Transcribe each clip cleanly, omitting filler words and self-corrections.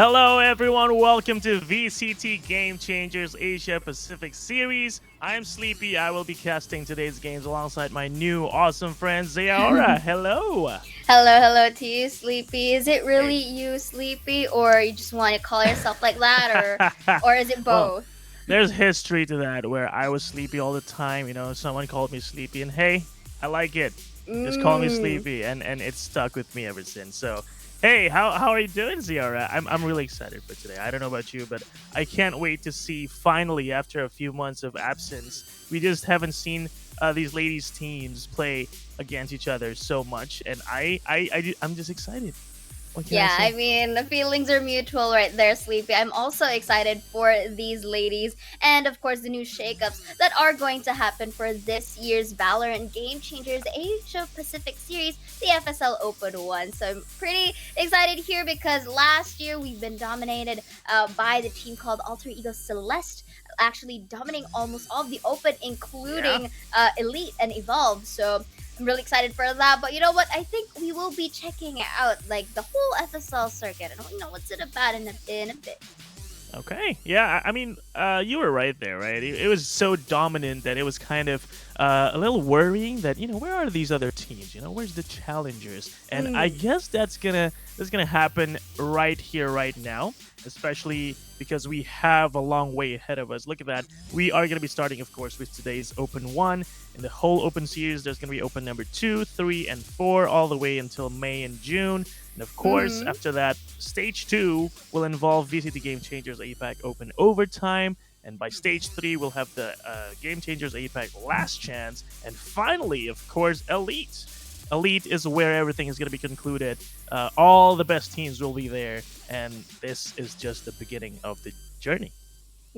Hello, everyone. Welcome to VCT Game Changers Asia Pacific Series. I'm Sleepy. I will be casting today's games alongside my new awesome friend Zayara. Hello. Hello to you, Sleepy. Is it really Hey. you, Sleepy, or you just want to call yourself like that, or is it Well, both? there's history to that where I was sleepy all the time. Someone called me sleepy, and hey, I like it. Just call me Mm. sleepy, and it's stuck with me ever since. So, hey, how are you doing, Ziara? I'm really excited for today. I don't know about you, but I can't wait to see finally after a few months of absence. We just haven't seen these ladies' teams play against each other so much, and I'm just excited. What can I Yeah, I say? mean, the feelings are mutual right there, Sleepy. I'm also excited for these ladies and, of course, the new shakeups that are going to happen for this year's Valorant Game Changers Asia Pacific Series, the FSL Open 1. So I'm pretty excited here because last year we've been dominated by the team called Alter Ego Celeste, actually dominating almost all of the Open, Yeah. including Elite and Evolve. So I'm really excited for that. But you know what? I think we will be checking out like the whole FSL circuit and what's it about in a bit. Okay. Yeah. I mean, you were right there, right? It was so dominant that it was kind of a little worrying that where are these other teams? Where's the challengers? And I Mm. guess that's gonna happen right here, right now, especially because we have a long way ahead of us. Look at that. We are gonna be starting, of course, with today's Open One. In the whole Open series, there's gonna be Open number 2, 3, and 4, all the way until May and June. And of course, Mm-hmm. after that, stage 2 will involve VCT Game Changers APAC Open Overtime. And by stage 3, we'll have the Game Changers APAC Last Chance. And finally, of course, Elite. Elite is where everything is going to be concluded. All the best teams will be there. And this is just the beginning of the journey.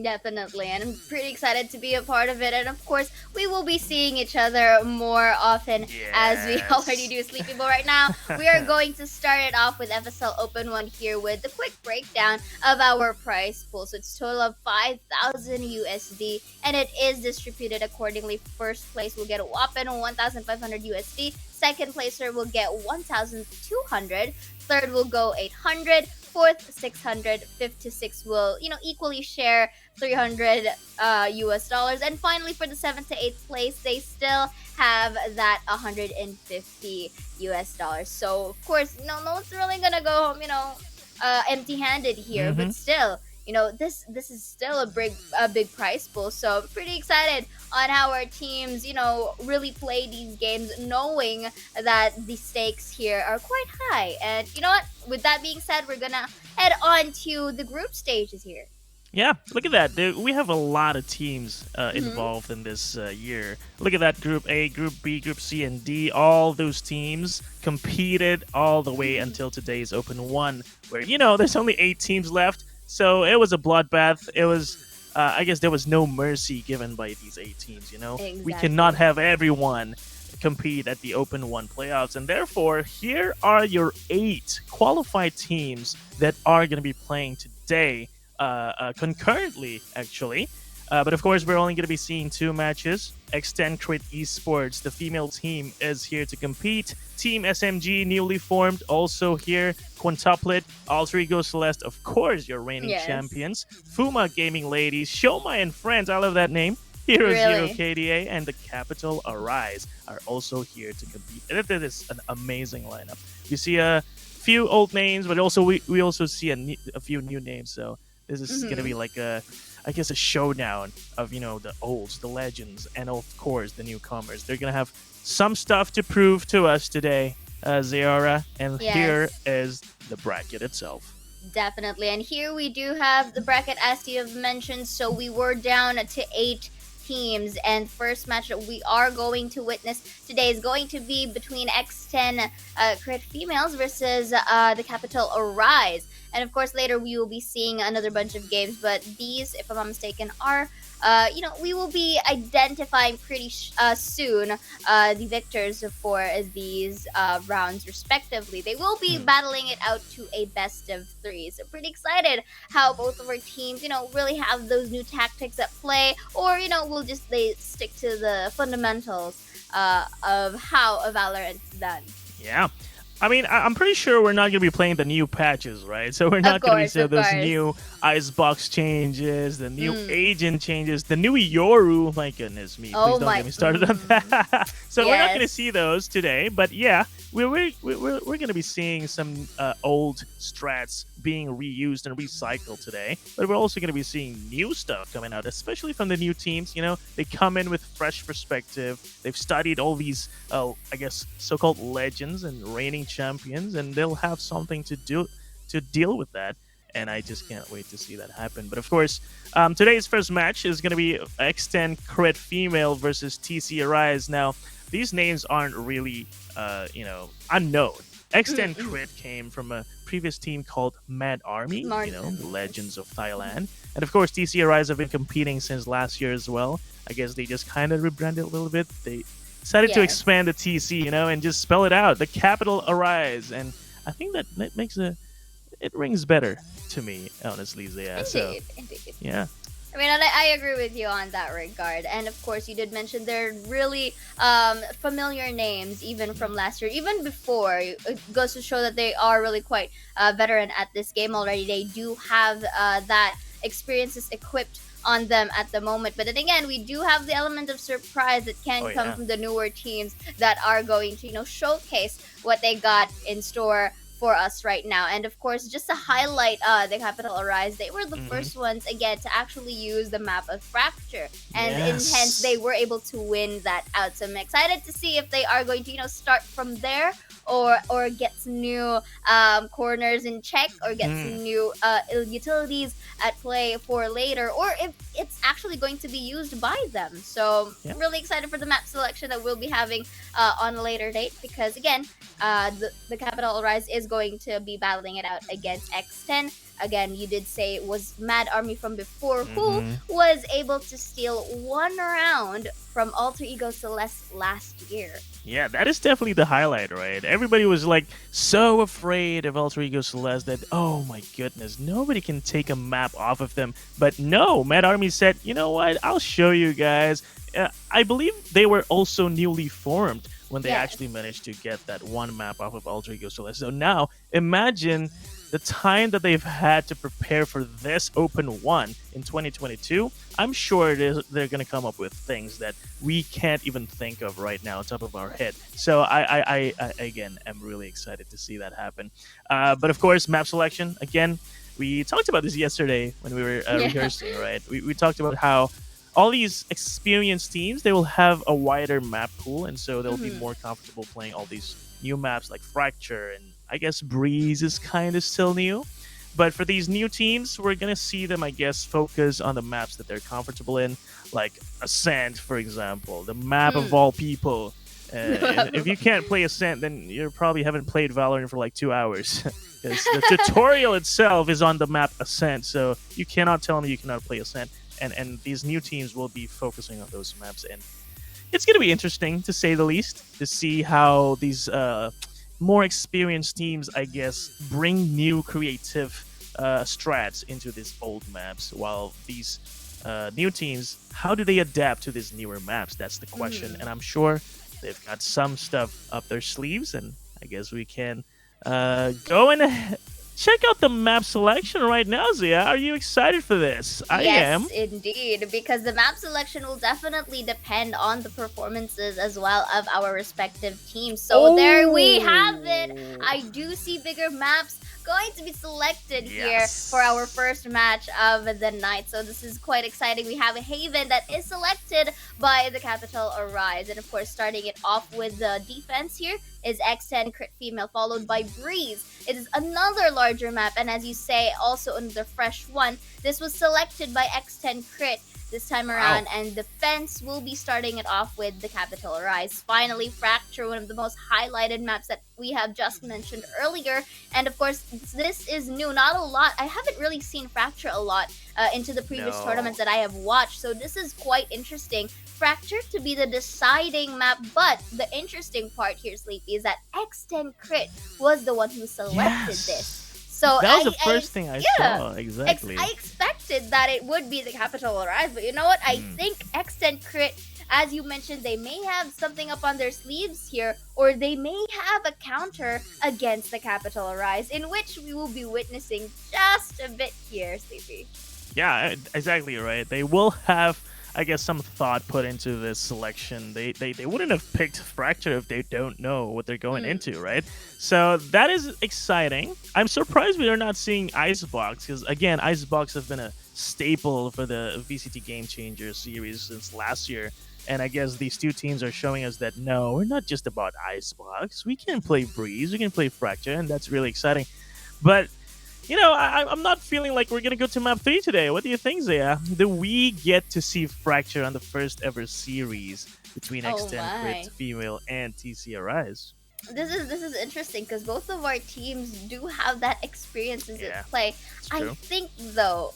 Definitely, and I'm pretty excited to be a part of it. And of course, we will be seeing each other more often as we already Yes. do Sleepy. But right now, we are going to start it off with FSL Open 1 here with the quick breakdown of our prize pool. So it's a total of 5,000 USD, and it is distributed accordingly. First place will get a whopping 1,500 USD. Second placer will get 1,200. Third will go 800. Fourth 600. Fifth to sixth will equally share 300 US dollars. And finally, for the seventh to eighth place, they still have that 150 US dollars. So, of course, no one's really gonna go home, empty handed here, Mm-hmm. but still. This is still a big prize pool, so I'm pretty excited on how our teams really play these games, knowing that the stakes here are quite high. And you know what? With that being said, we're gonna head on to the group stages here. Yeah, look at that. We have a lot of teams Mm-hmm. involved in this year. Look at that. Group A, Group B, Group C, and D. All those teams competed all the way until today's Open 1, where, there's only 8 teams left. So it was a bloodbath. I guess there was no mercy given by these 8 teams. We cannot Exactly. have everyone compete at the Open 1 playoffs. And therefore, here are your 8 qualified teams that are going to be playing today concurrently, actually. But of course, we're only going to be seeing 2 matches. X10Crit Esports, the female team, is here to compete. Team SMG, newly formed, also here. Quintuplet, Alter Ego Celeste, of course, your reigning Yes. champions. Fuma Gaming Ladies, Shoma and Friends, I love that name. Hero Zero Really. KDA and the Capital Arise are also here to compete. And it is an amazing lineup. You see a few old names, but also we also see a few new names. So this is gonna be Mm-hmm. like I guess, a showdown of the olds, the legends, and of course the newcomers. They're gonna have some stuff to prove to us today, Zayara, and here Yes. is the bracket itself. Definitely. And here we do have the bracket as you have mentioned. So we were down to 8 teams. And first match that we are going to witness today is going to be between X10 Crit females versus the Capital Arise. And of course, later we will be seeing another bunch of games. But these, if I'm not mistaken, are we will be identifying pretty soon the victors for these rounds, respectively. They will be Hmm. battling it out to a best of three. So, pretty excited how both of our teams, really have those new tactics at play, or, we'll just they stick to the fundamentals of how a Valorant is done. Yeah. I mean, I'm pretty sure we're not going to be playing the new patches, right? So we're not going to be seeing Of those course. new Icebox changes, the new Mm. agent changes, the new Yoru. My goodness me, please Oh don't my. get me started on that. So we're not going to see Yes. those today, but yeah, we're going to be seeing some old strats being reused and recycled today. But we're also going to be seeing new stuff coming out, especially from the new teams. You know, they come in with fresh perspective. They've studied all these, I guess, so-called legends and reigning champions, and they'll have something to do to deal with that. And I just can't wait to see that happen. But of course, today's first match is going to be X10Crit female versus TC Arise. Now, these names aren't really, unknown. Mm, X10 mm. Crit came from a previous team called Mad Army, Smart. the legends of Thailand. And of course, TC Arise have been competing since last year as well. I guess they just kind of rebranded a little bit. They decided to Yes. expand the TC, and just spell it out. The capital Arise. And I think that makes it rings better to me, honestly, Zia. So, Indeed. Indeed. yeah. I mean, I agree with you on that regard. And of course, you did mention they're really familiar names, even from last year, even before. It goes to show that they are really quite veteran at this game already. They do have that experiences equipped on them at the moment. But then again, we do have the element of surprise that Oh, can come yeah. from the newer teams that are going to, showcase what they got in store for us right now. And of course, just to highlight the Capital Arise, they were the Hmm. first ones again to actually use the map of Fracture, and hence Yes. they were able to win that out. So I'm excited to see if they are going to start from there, or get some new corners in check, or get some Mm. new utilities at play for later, or if it's actually going to be used by them. So Yeah. I'm really excited for the map selection that we'll be having on a later date, because again, the Capital Rise is going to be battling it out against X10. Again, you did say it was Mad Army from before, who Mhm. was able to steal one round from Alter Ego Celeste last year. Yeah, that is definitely the highlight, right? Everybody was like so afraid of Alter Ego Celeste that, oh my goodness, nobody can take a map off of them. But no, Mad Army said, you know what, I'll show you guys. I believe they were also newly formed when they Yes. actually managed to get that one map off of Alter Ego Celeste. So now, imagine the time that they've had to prepare for this open one in 2022. I'm sure they're going to come up with things that we can't even think of right now on top of our head. So I again am really excited to see that happen. But of course, map selection again. We talked about this yesterday when we were Yeah. rehearsing, right? We talked about how all these experienced teams, they will have a wider map pool, and so they'll be Mhm. more comfortable playing all these new maps like Fracture, and I guess Breeze is kind of still new. But for these new teams, we're gonna see them, I guess, focus on the maps that they're comfortable in, like Ascent, for example, the map of Mm. all people. If you can't play Ascent, then you probably haven't played Valorant for like 2 hours. Because the tutorial itself is on the map Ascent, so you cannot tell me you cannot play Ascent. And these new teams will be focusing on those maps, and it's going to be interesting to say the least to see how these more experienced teams, I guess, bring new creative strats into these old maps, while these new teams, how do they adapt to these newer maps? That's the question. Mhm. And I'm sure they've got some stuff up their sleeves, and I guess we can go and check out the map selection right now. Zia, are you excited for this? I am. Yes, indeed, because the map selection will definitely depend on the performances as well of our respective teams. So there we have it. I do see bigger maps going to be selected here Yes. for our first match of the night. So this is quite exciting. We have a Haven that is selected by the Capital Arise. And of course, starting it off with the defense here is X10 Crit Female, followed by Breeze. It is another larger map, and as you say, also another fresh one. This was selected by X10 Crit this time around, Wow. and Defense will be starting it off with the Capital Rise. Finally, Fracture, one of the most highlighted maps that we have just mentioned earlier. And of course, this is new. Not a lot. I haven't really seen Fracture a lot into the previous No. tournaments that I have watched, so this is quite interesting. Fracture to be the deciding map, but the interesting part here, Sleepy, is that X10 Crit was the one who selected Yes. this. So That was the first thing I yeah. saw. Exactly. I expected that it would be the Capital Rise, but you know what? I Mm. think X10 Crit as you mentioned, they may have something up on their sleeves here, or they may have a counter against the Capital Arise, in which we will be witnessing just a bit here, Sleepy. Yeah, exactly right. They will have, I guess, some thought put into this selection. They wouldn't have picked Fracture if they don't know what they're going into, right? So that is exciting. I'm surprised we are not seeing Icebox, because again, Icebox have been a staple for the VCT Game Changer series since last year. And I guess these two teams are showing us that no, we're not just about Icebox. We can play Breeze, we can play Fracture, and that's really exciting. But I'm not feeling like we're gonna go to map 3 today. What do you think, Zaya? Do we get to see Fracture on the first ever series between X10Crit female and TC Arise? This is interesting because both of our teams do have that experiences at play. I think though,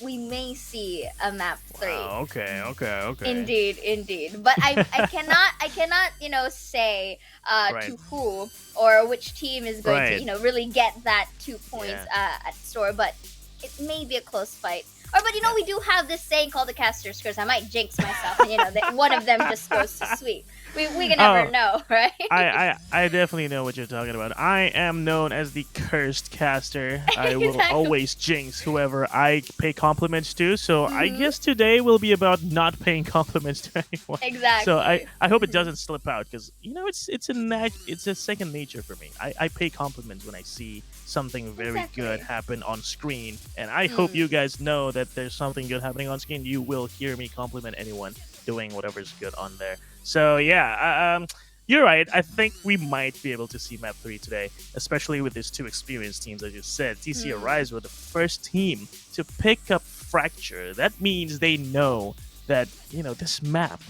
we may see a map 3. Wow, okay. Indeed. But I cannot say to who or which team is going to really get that 2 points at store. But it may be a close fight. But we do have this saying called the caster's curse. I might jinx myself, and that one of them just goes to sweep. We can never know, right? I definitely know what you're talking about. I am known as the cursed caster. I will always jinx whoever I pay compliments to. So I guess today will be about not paying compliments to anyone. Exactly. So I hope it doesn't slip out, because it's a second nature for me. I pay compliments when I see something very good happen on screen, and I hope you guys know that there's something good happening on screen. You will hear me compliment anyone doing whatever's good on there. So yeah, you're right. I think we might be able to see map 3 today, especially with these two experienced teams. As you said, TC Arise were the first team to pick up Fracture. That means they know that this map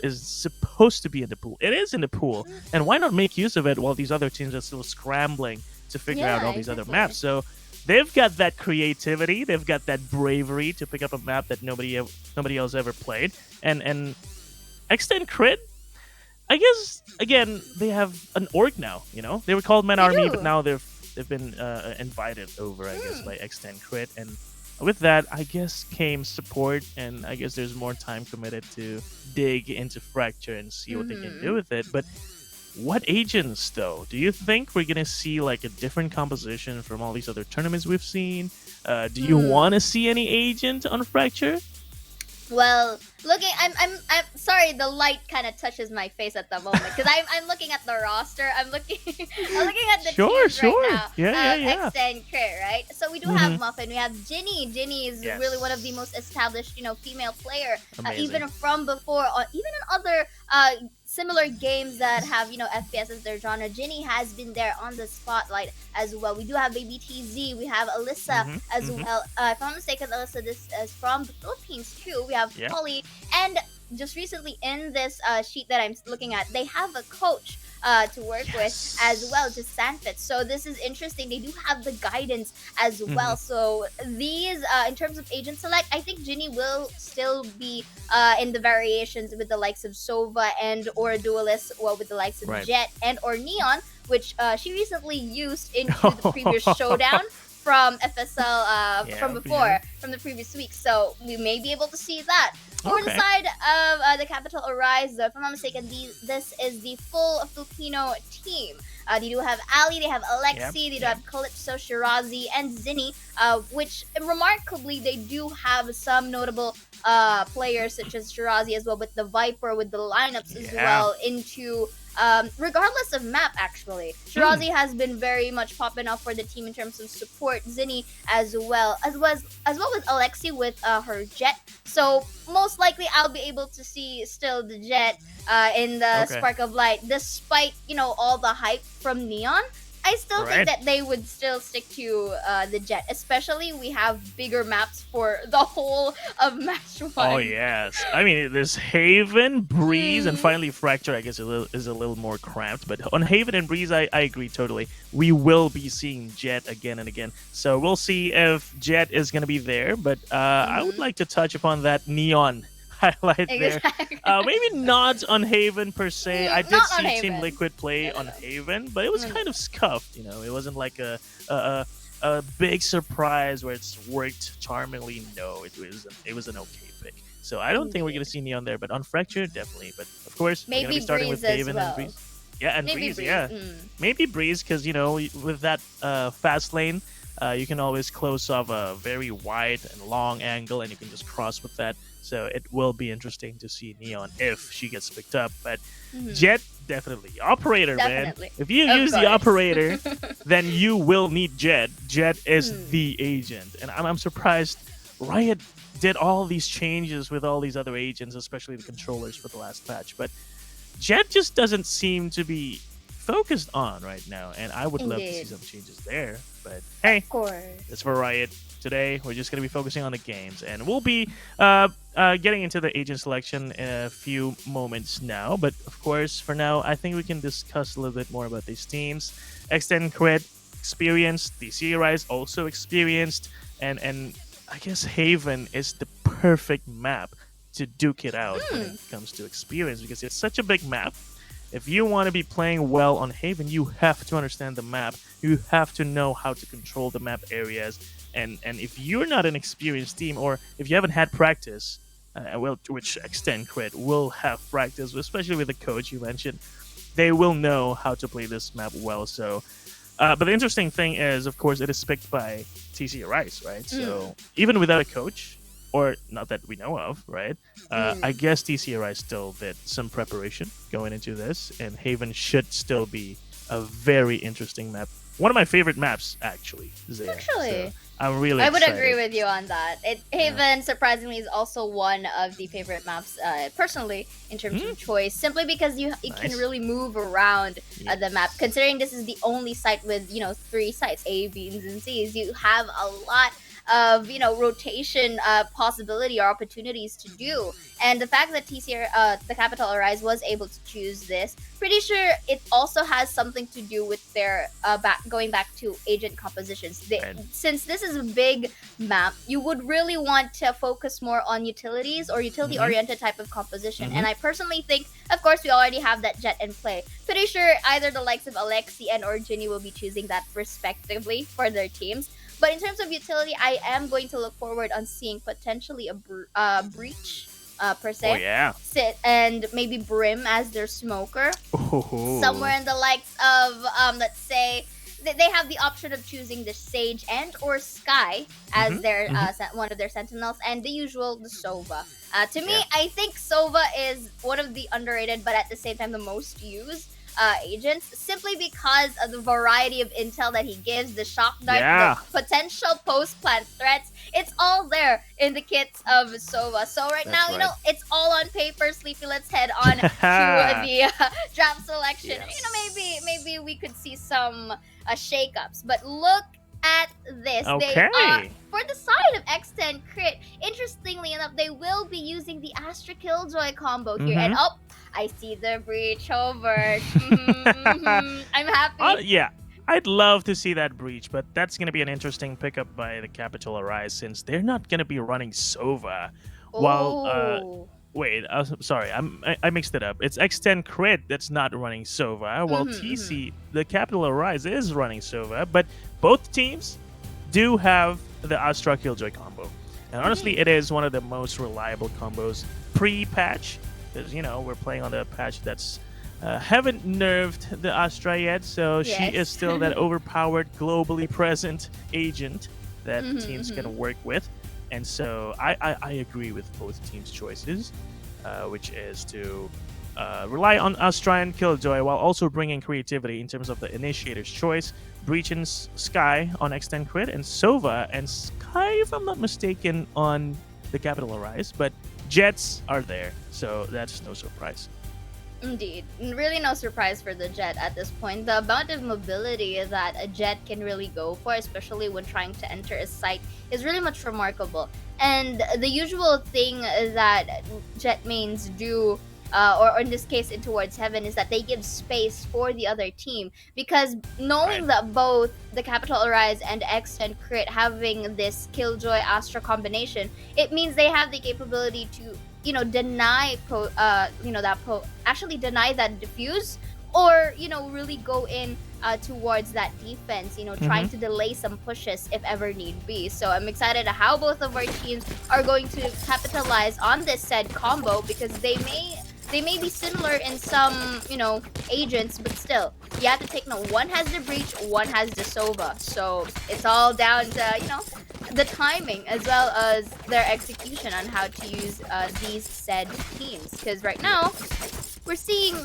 is supposed to be in the pool. It is in the pool, and why not make use of it while these other teams are still scrambling to figure out all these other maps? So they've got that creativity, they've got that bravery to pick up a map that nobody else ever played. And X10Crit, I guess, again, they have an org now. They were called Men Army, but now they've been invited over, I guess, by X10Crit. And with that, I guess, came support, and I guess there's more time committed to dig into Fracture and see what they can do with it. But what agents, though? Do you think we're gonna see like a different composition from all these other tournaments we've seen? Do you want to see any agent on Fracture? Well, I'm sorry, the light kind of touches my face at the moment because I'm looking at the roster. I'm looking at the teams right now. Yeah. X10Crit, right? So we do have Muffin. We have Ginny. Ginny is really one of the most established, female player, even from before, even in other similar games that have FPS as their genre. Ginny has been there on the spotlight as well. We do have Baby TZ. We have Alyssa as well. If I'm not mistaken, Alyssa, this is from the Philippines too. We have Polly, and just recently in this sheet that I'm looking at, they have a coach to work with as well, just Sanfit. So this is interesting. They do have the guidance as well. So these, in terms of agent select, I think Ginny will still be in the variations with the likes of Sova and or Duelist, well, with the likes of Jet and or Neon, which she recently used into the previous showdown from FSL from the previous week. So we may be able to see that. Or inside of the Capital Arise, though, if I'm not mistaken, this is the full Filipino team. They do have Ali, they have Alexi, they do have Calypso, Shirazi, and Zinni, which remarkably they do have some notable players such as Shirazi as well, with the Viper, with the lineups as well into regardless of map. Actually, Shirazi has been very much popping up for the team in terms of support. Zinni as well with Alexi with her Jet. So most likely I'll be able to see still the Jet in the Spark of Light, despite all the hype from Neon. I still think that they would still stick to the Jet, especially we have bigger maps for the whole of match 1. Oh yes, I mean there's Haven, Breeze, and finally Fracture. I guess is a little more cramped, but on Haven and Breeze, I agree totally. We will be seeing Jet again and again, so we'll see if Jet is gonna be there. But I would like to touch upon that Neon highlight there. Maybe not on Haven per se. I did see Team Liquid play on Haven, but it was kind of scuffed. It wasn't like a big surprise where it's worked charmingly. No, it was an okay pick. So I don't think we're gonna Indeed. see Neon there, but on Fracture definitely. But of course, we're gonna be Maybe starting with Breeze as Haven and well. Breeze. Yeah, and Maybe Breeze, Breeze. yeah. Maybe Breeze, because with that fast lane, you can always close off a very wide and long angle, and you can just cross with that. So it will be interesting to see Neon if she gets picked up. But Jet, definitely. Operator, Definitely. man. If you Of use the course. operator, then you will need Jet. Jet is Hmm. the agent. And I'm surprised Riot did all these changes with all these other agents, especially the controllers for the last patch. But Jet just doesn't seem to be focused on right now, and I would love to see Indeed. some changes there. But hey, Of course. that's for Riot. Today, we're just going to be focusing on the games, and we'll be getting into the agent selection in a few moments now. But of course, for now, I think we can discuss a little bit more about these teams. X10Crit experienced, DC Rise also experienced, and I guess Haven is the perfect map to duke it out when it comes to experience because it's such a big map. If you want to be playing well on Haven, you have to understand the map. You have to know how to control the map areas. And if you're not an experienced team, or if you haven't had practice, well, which X10Crit will have practice, especially with the coach you mentioned, they will know how to play this map well. So, but the interesting thing is, of course, it is picked by TC Rice, right? So even without a coach, or not that we know of, right? I guess TCRI still did some preparation going into this, and Haven should still be a very interesting map. One of my favorite maps, actually. Zaya. Actually. So I'm really I would excited. agree with you on that. Haven, surprisingly, is also one of the favorite maps, personally, in terms of choice, simply because you can Nice. really move around Yes. the map. Considering this is the only site with 3 sites, A, B's, and C's, you have a lot of rotation possibility or opportunities to do. And the fact that the Capital Arise was able to choose this, pretty sure it also has something to do with their going back to agent compositions. Right. Since this is a big map, you would really want to focus more on utilities or utility oriented type of composition. And I personally think, of course, we already have that Jet in play. Pretty sure either the likes of Alexi and or Ginny will be choosing that respectively for their teams. But in terms of utility, I am going to look forward on seeing potentially a Breach per se. Oh, yeah. And maybe Brim as their smoker. Oh. Somewhere in the likes of, let's say, they have the option of choosing the Sage and or Sky as their one of their sentinels, and the usual, the Sova. To me, I think Sova is one of the underrated, but at the same time the most used agents, simply because of the variety of intel that he gives, the shock dart, the potential post-plant threats. It's all there in the kits of Sova. So right now, it's all on paper. Sleepy, let's head on to the draft selection. Yes. Maybe we could see some shakeups. But look at this. Okay. They are, for the side of X10Crit, interestingly enough, they will be using the Astra Killjoy combo here. And I see the breach over. I'm happy. Yeah, I'd love to see that breach, but that's going to be an interesting pickup by the Capital Arise since they're not going to be running Sova. While, wait, sorry, I mixed it up. It's X10Crit that's not running Sova, while TC, the Capital Arise, is running Sova. But both teams do have the Astra Killjoy combo. And honestly, it is one of the most reliable combos pre-patch. Because, we're playing on the patch that's haven't nerfed the Astra yet, so she is still that overpowered, globally present agent that teams can work with. And so I agree with both teams' choices, which is to rely on Astra and Killjoy while also bringing creativity in terms of the initiator's choice. Breach and Sky on X10Crit, and Sova and Sky, if I'm not mistaken, on the Capital Arise, but Jets are there, so that's no surprise. Indeed. Really no surprise for the Jet at this point. The amount of mobility that a Jet can really go for, especially when trying to enter a site, is really much remarkable. And the usual thing that Jet mains do, or in this case in Towards Heaven, is that they give space for the other team, because knowing that both the Capital Arise and X10Crit having this Killjoy Astra combination, it means they have the capability to deny actually deny that diffuse, or really go in towards that defense, trying to delay some pushes if ever need be. So I'm excited how both of our teams are going to capitalize on this said combo, because they may be similar in some, agents, but still, you have to take note. One has the breach, one has the Sova. So it's all down to, the timing as well as their execution on how to use these said teams. Because right now, we're seeing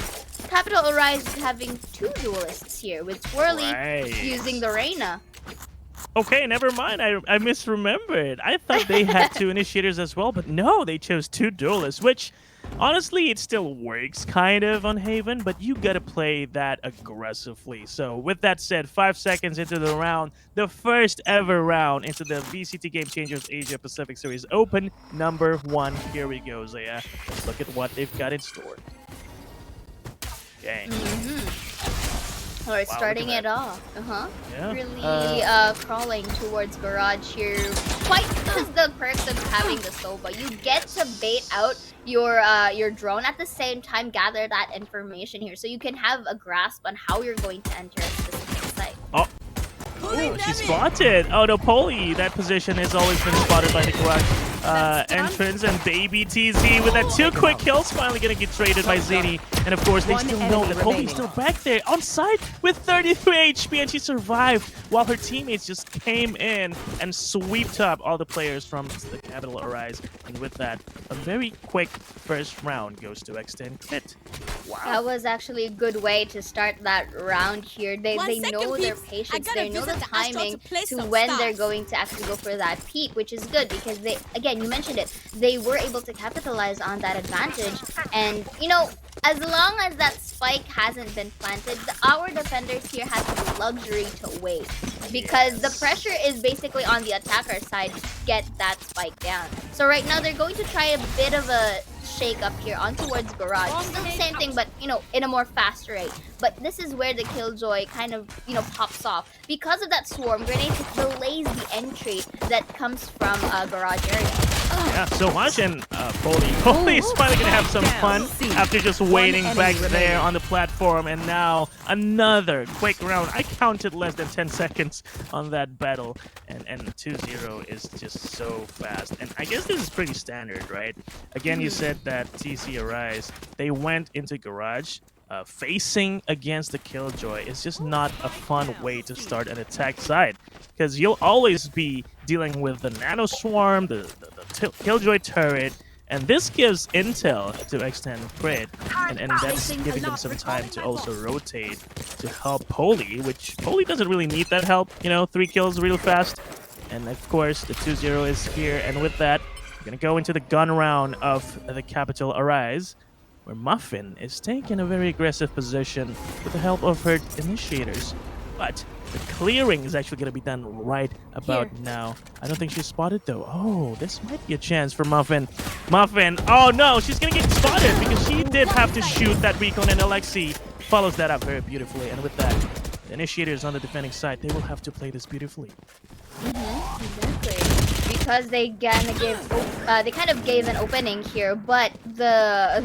Capital Arise having 2 duelists here, with Twirly using the Reina. Okay, never mind. I misremembered. I thought they had 2 initiators as well, but no, they chose 2 duelists, which honestly, it still works kind of on Haven, but you gotta play that aggressively. So with that said, 5 seconds into the round, the first ever round into the VCT Game Changers Asia Pacific Series Open number 1. Here we go, Zaya. Let's look at what they've got in store. Okay. Or starting it off. Yeah. Really crawling towards Garage here. Quite because the perks of having the Sova. You get to bait out your drone at the same time, gather that information here, so you can have a grasp on how you're going to enter a specific site. Oh, she spotted. Oh no, Poli. That position has always been spotted by the Garage entrance, and Baby TZ with that 2 quick kills finally gonna get traded by Zini. And of course, they still know that Poli's still back there on site with 33 HP, and she survived while her teammates just came in and swept up all the players from the Capital Arise. And with that, a very quick first round goes to X10Crit. Wow. That was actually a good way to start that round here. They know their patience, they know the timing to when they're going to actually go for that peak, which is good because they, again, you mentioned it, they were able to capitalize on that advantage. And, as long as that spike hasn't been planted, our defenders here have the luxury to wait, because the pressure is basically on the attacker side to get that spike down. So right now they're going to try a bit of a shake up here on towards Garage. Still the same thing, but in a more faster rate. But this is where the Killjoy kind of pops off, because of that swarm grenade. It delays the entry that comes from Garage area. Yeah, so much, and Poli is finally gonna have some fun after just waiting back there on the platform. And now another quick round. I counted less than 10 seconds on that battle, and 2-0 is just so fast. And I guess this is pretty standard, right? Again, you said that TC Arise, they went into Garage. Facing against the Killjoy is just not a fun way to start an attack side, because you'll always be dealing with the Nano Swarm, the Killjoy turret, and this gives intel to X10Crit, and that's giving them some time to also rotate to help Poli, which Poli doesn't really need that help. 3 kills real fast, and of course the 2-0 is here. And with that, we're gonna go into the gun round of the Capital Arise, where Muffin is taking a very aggressive position with the help of her initiators. But the clearing is actually going to be done right about now. I don't think she's spotted, though. Oh, this might be a chance for Muffin. Muffin, oh no, she's going to get spotted because she did have to shoot that recon, and Alexi follows that up very beautifully. And with that, the initiators on the defending side, they will have to play this beautifully. Exactly. Because they kind of gave an opening here, but the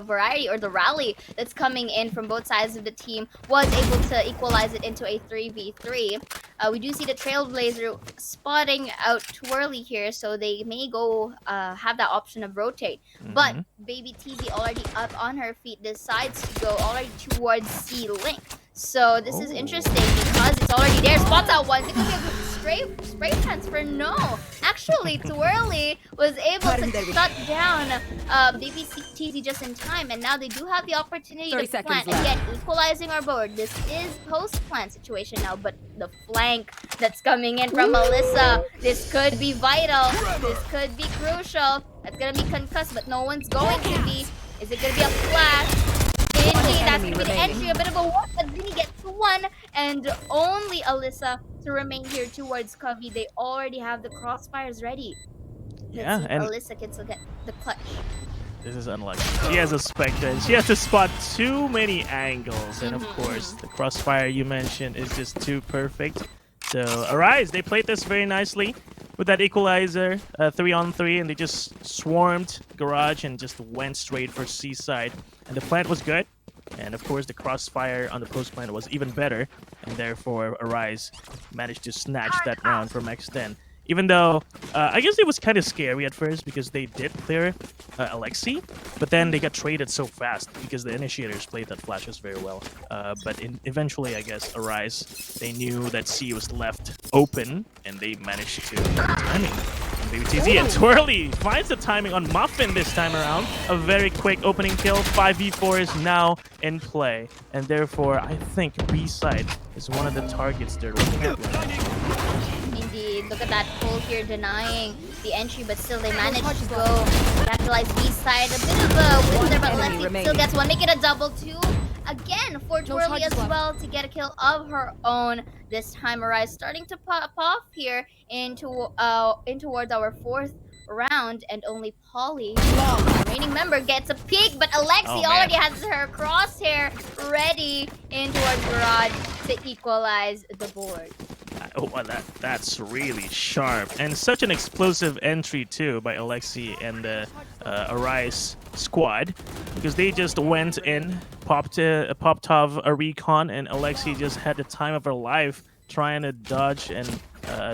variety or the rally that's coming in from both sides of the team was able to equalize it into a 3v3. We do see the Trailblazer spotting out Twirly here, so they may go have that option of rotate. But Baby TZ already up on her feet, decides to go already towards C-Link. So this is interesting because it's already there. Spots out once. It could be a good spray transfer. No, actually, Twirly was able to shut down Baby TZ just in time, and now they do have the opportunity to plant. Again, equalizing our board. This is post-plant situation now, but the flank that's coming in from Melissa, this could be vital. This could be crucial. That's gonna be concussed, but no one's going to be. Is it gonna be a flash? Indeed, that's going to be the entry, a bit of a walk, but Vinny gets one, and only Alyssa to remain here towards Covey. They already have the crossfires ready. Yeah, and Alyssa can still get the clutch. This is unlucky. She has a Spectre, and she has to spot too many angles, and of course, the crossfire you mentioned is just too perfect. So, Arise, they played this very nicely with that equalizer, 3-on-3, and they just swarmed Garage and just went straight for Seaside. And the plant was good, And of course, the crossfire on the post plant was even better, and therefore Arise managed to snatch that round from X10. Even though, I guess it was kind of scary at first because they did clear Alexi, but then they got traded so fast because the initiators played that flashes very well. But eventually, I guess, Arise, they knew that C was left open, and they managed to get the timing. And BBTZ and Twirly finds the timing on Muffin this time around. A very quick opening kill. 5v4 is now in play, and therefore, I think B-side is one of the targets they're looking at. Indeed, look at that pull here, denying the entry, but still they managed to go capitalize B-side. A bit of a win there, but Lexi still gets one, make it a double two. Again, for Twirly as well to get a kill of her own. This time Arise starting to pop off here in towards our fourth round, and only Polly, the remaining member, gets a peek, but Alexi already has her crosshair ready in towards Garage to equalize the board. Oh, that's really sharp. And such an explosive entry, too, by Alexi and the Arise squad. Because they just went in, popped off a recon, and Alexi just had the time of her life trying to dodge and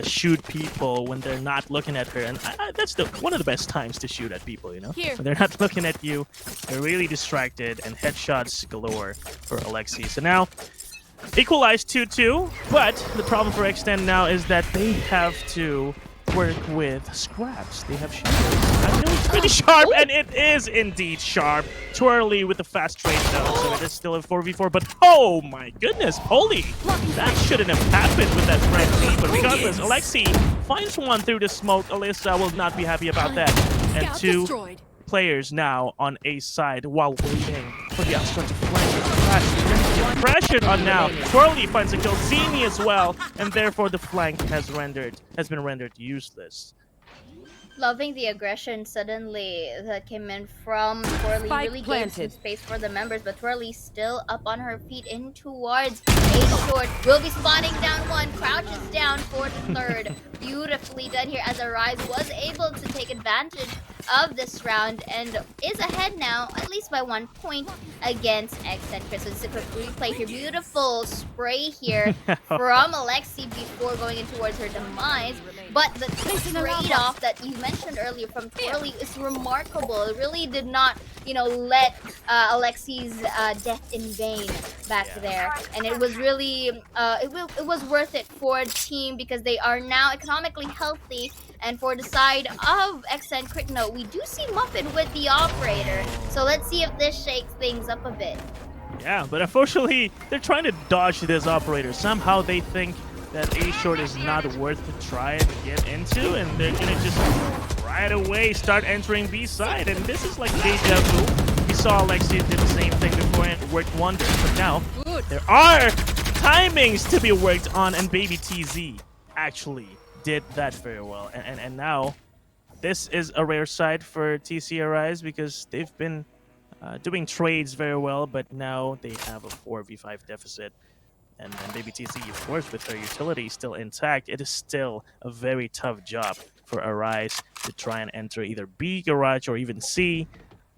shoot people when they're not looking at her. And that's one of the best times to shoot at people, you know? When they're not looking at you, they're really distracted, and headshots galore for Alexi. So now, equalized 2-2, but the problem for X10 now is that they have to work with scraps. They have shields. I know it's pretty sharp, and it is indeed sharp. Twirly with the fast trade though, so it is still a 4v4, but oh my goodness, Polly! That shouldn't have happened with that frenzy, but regardless, Alexi finds one through the smoke. Alyssa will not be happy about that. And two players now on A side while waiting for the outstretched flank. Pressured on now. Twirly finds a kill. Zini as well, and therefore the flank has been rendered useless. Loving the aggression suddenly that came in from Twirly. Really gave some space for the members, but Twirly still up on her feet in towards A short. Will be spotting down one, crouches down for the third. Beautifully done here as Arise was able to take advantage of this round and is ahead now, at least by 1 point against X10Crit. So this is a quick replay here. Beautiful spray here from Alexi before going in towards her demise. But the trade-off that you mentioned earlier from Twirly is remarkable. It really did not, let Alexi's death in vain back there. And it was really, it was worth it for the team because they are now economically healthy. And for the side of X10Crit, no, we do see Muffin with the operator. So let's see if this shakes things up a bit. Yeah, but unfortunately, they're trying to dodge this operator. Somehow they think that A short is not worth to try and get into, and they're gonna just right away start entering B side. And this is like deja vu. We saw Alexia did the same thing before and it worked wonders. But now there are timings to be worked on, and Baby TZ actually did that very well. And now this is a rare side for TC Arise because they've been doing trades very well, but now they have a 4v5 deficit. And Baby TC, of course, with her utility still intact, it is still a very tough job for Arise to try and enter either B garage or even C.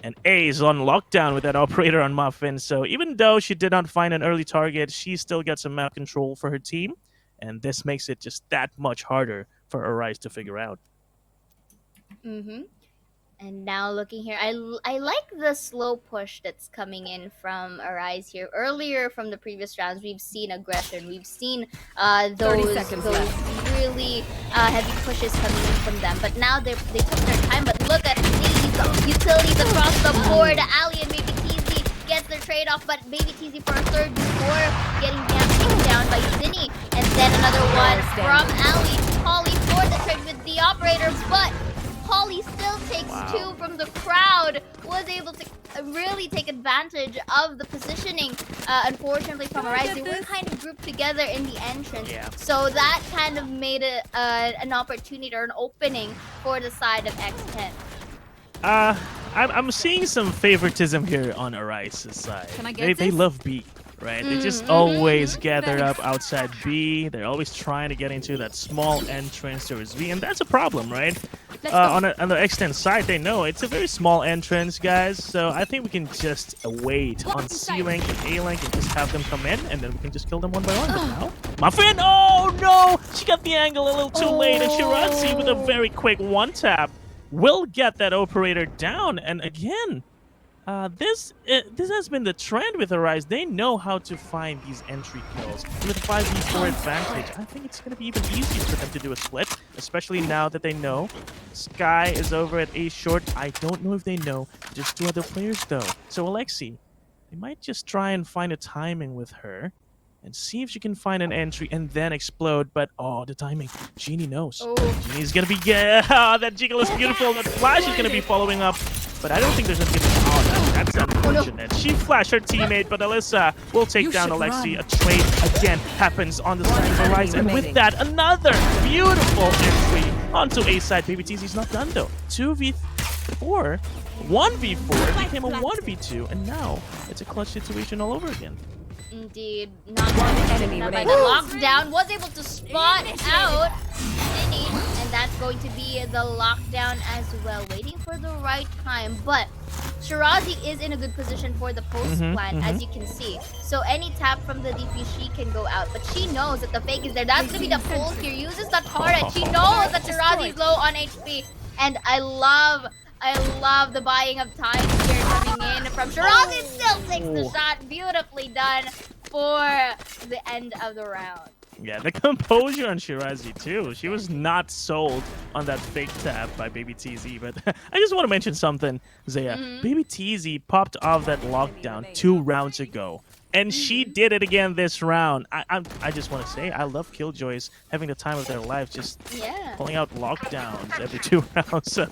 And A is on lockdown with that operator on Muffin. So even though she did not find an early target, she still gets some map control for her team. And this makes it just that much harder for Arise to figure out. And now looking here, I like the slow push that's coming in from Arise here. Earlier from the previous rounds, we've seen aggression. We've seen those really heavy pushes coming in from them. But now they took their time. But look at these utilities across the board. Ali and Baby TZ gets their trade-off, but Baby TZ for a third before getting taken down by Zinni. And then another one from Ali. Polly for the trade with the operator, but Polly still takes two from the crowd, was able to really take advantage of the positioning. Unfortunately from Arise, they were kind of grouped together in the entrance. So that kind of made it an opportunity or an opening for the side of X10. I'm seeing some favoritism here on Arise's side. They love B, right? They just always gather up outside B. They're always trying to get into that small entrance towards B, and that's a problem, right? on the X10 side, they know it's a very small entrance, guys. So I think we can just wait on C link and A link and just have them come in, and then we can just kill them one by one. But now, Muffin, oh no, she got the angle a little too late, and Shirazi with a very quick one tap will get that operator down. And again, this has been the trend with Arise. They know how to find these entry kills. With 5v4 advantage, I think it's going to be even easier for them to do a split, especially now that they know Sky is over at A short. I don't know if they know. There's 2 other players though. So Alexi, they might just try and find a timing with her and see if she can find an entry and then explode. But oh, the timing. Genie knows. Genie's going to be... that jiggle is beautiful. That flash is going to be following up. But I don't think there's a good... Oh, that's unfortunate. She flashed her teammate, but Alyssa will take down Alexi. A trade again happens on the side of Arise. And with that, another beautiful entry onto A side. Baby TZ's not done though. 2v4, 1v4 became a 1v2, and now it's a clutch situation all over again. Indeed, not one enemy by the lockdown. Was able to spot out Ginny, and that's going to be the lockdown as well. Waiting for the right time, but Shirazi is in a good position for the post plant, as you can see. So any tap from the DP, she can go out, but she knows that the fake is there. That's gonna be the pull here. Uses the turret. She knows that Shirazi is low on HP, and I love the buying of time here coming in from Shirazi. Still takes the shot. Beautifully done for the end of the round. Yeah, the composure on Shirazi too. She was not sold on that fake tap by Baby TZ, but I just want to mention something, Zaya. Baby TZ popped off that lockdown 2 rounds ago, and she did it again this round. I just want to say, I love Killjoys having the time of their life, just pulling out lockdowns every 2 rounds. So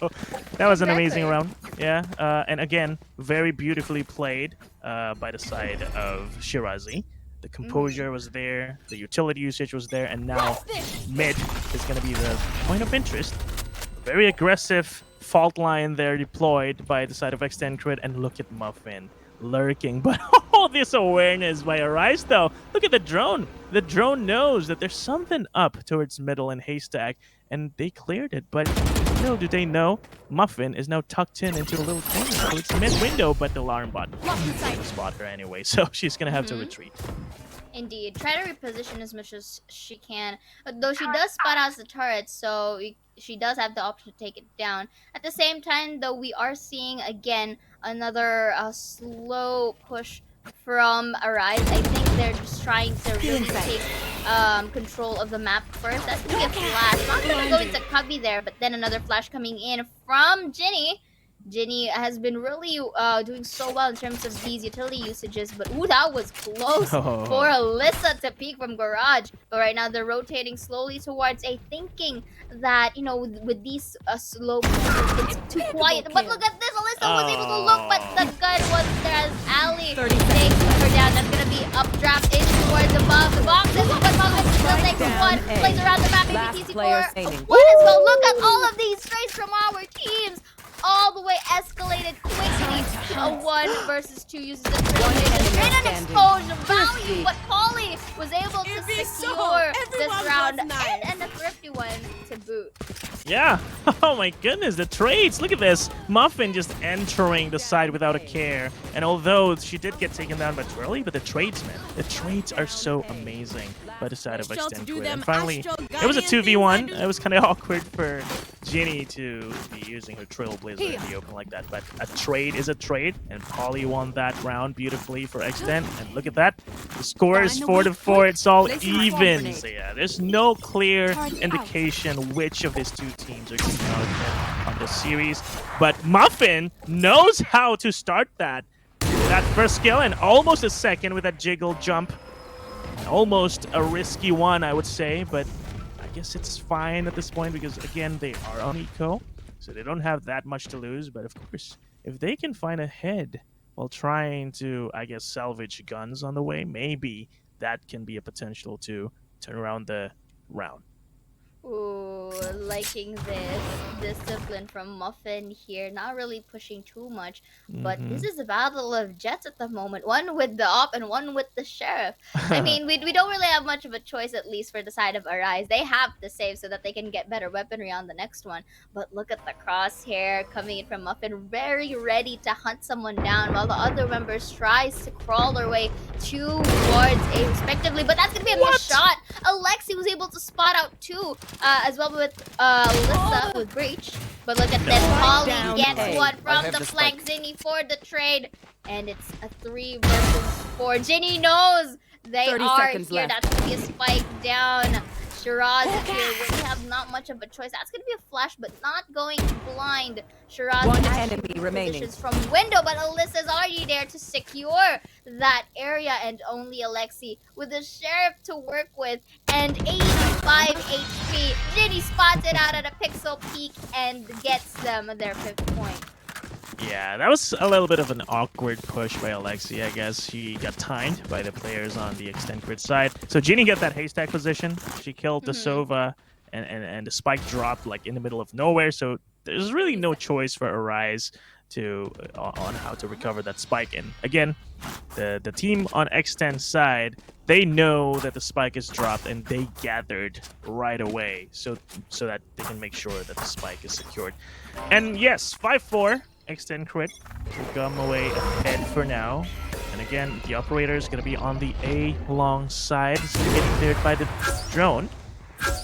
that was an amazing round. Yeah, and again, very beautifully played by the side of Shirazi. The composure was there, the utility usage was there, and now mid is going to be the point of interest. Very aggressive fault line there deployed by the side of X10Crit, and look at Muffin lurking. But all this awareness by Arise though. Look at the drone. The drone knows that there's something up towards middle and Haystack, and they cleared it. But little do they know, Muffin is now tucked in into a little corner. So it's mid window, but the alarm bot will spot her anyway, so she's gonna have to retreat. Indeed. Try to reposition as much as she can. Though she does spot out the turret, so she does have the option to take it down. At the same time, though, we are seeing, again, another slow push from Arise. I think they're just trying to really take control of the map first. That's going to be a flash. Not going to go into cubby there, but then another flash coming in from Ginny. Ginny has been really doing so well in terms of these utility usages, but ooh, that was close for Alyssa to peek from Garage. But right now they're rotating slowly towards A, thinking that, you know, with these slow pushes, it's too quiet. But look at this, Alyssa was able to look, but the gun was there as Ali takes her down. That's gonna be updraft in towards above the boxes, but Muffin still takes one, plays around the map, maybe TC4 one as well. Look at all of these straights from our teams. All the way escalated quickly to a 1 versus 2 uses the straight and exposure value, but Polly was able to secure this round and a thrifty one to boot. Yeah, oh my goodness, the trades, look at this. Muffin just entering the side without a care, and although she did get taken down by Twirly, but the trades, man, the trades are so amazing by the side of X10Crit. And finally, it was a 2v1. It was kind of awkward for Ginny to be using her Trailblazer in the open like that, but a trade is a trade, and Polly won that round beautifully for X10, and look at that, the score is 4-4, it's all even. So yeah, there's no clear indication which of these 2 teams are going to out on this series, but Muffin knows how to start that first skill, and almost a second with that jiggle jump. Almost a risky one, I would say, but I guess it's fine at this point because, again, they are on eco, so they don't have that much to lose. But of course, if they can find a head while trying to, I guess, salvage guns on the way, maybe that can be a potential to turn around the round. Ooh, liking this discipline from Muffin here. Not really pushing too much, but this is a battle of jets at the moment. One with the op and one with the sheriff. I mean, we don't really have much of a choice, at least for the side of Arise. They have to save so that they can get better weaponry on the next one. But look at the crosshair coming in from Muffin, very ready to hunt someone down, while the other members tries to crawl their way towards A respectively. But that's gonna be a missed shot. Alexi was able to spot out two. As well with Lissa with Breach. But look at this. Polly gets one from the flank. Zinni for the trade. And it's a 3 versus 4. Ginny knows they are here. Left. That's going to be a spike down. Shiraz is here. We have not much of a choice. That's going to be a flash, but not going to blind Shiraz. One enemy remaining. From window, but Alyssa's already there to secure that area, and only Alexi with the sheriff to work with and 85 HP. Ginny spots it out at a pixel peak and gets them their 5th point. Yeah, that was a little bit of an awkward push by Alexi, I guess. She got timed by the players on the X10Crit side. So Ginny got that haystack position. She killed the Sova, and the spike dropped like in the middle of nowhere. So there's really no choice for Arise to on how to recover that spike. And again, the team on X10 side, they know that the spike is dropped and they gathered right away so that they can make sure that the spike is secured. And yes, 5-4. X10Crit will come away ahead for now. And again, the operator is going to be on the A long side. It's going to get cleared by the drone.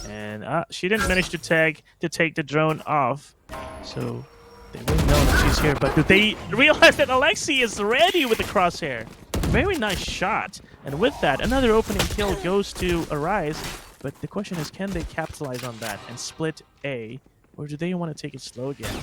And she didn't manage to take the drone off. So they will know that she's here. But do they realize that Alexi is ready with the crosshair? Very nice shot. And with that, another opening kill goes to Arise. But the question is, can they capitalize on that and split A? Or do they want to take it slow again?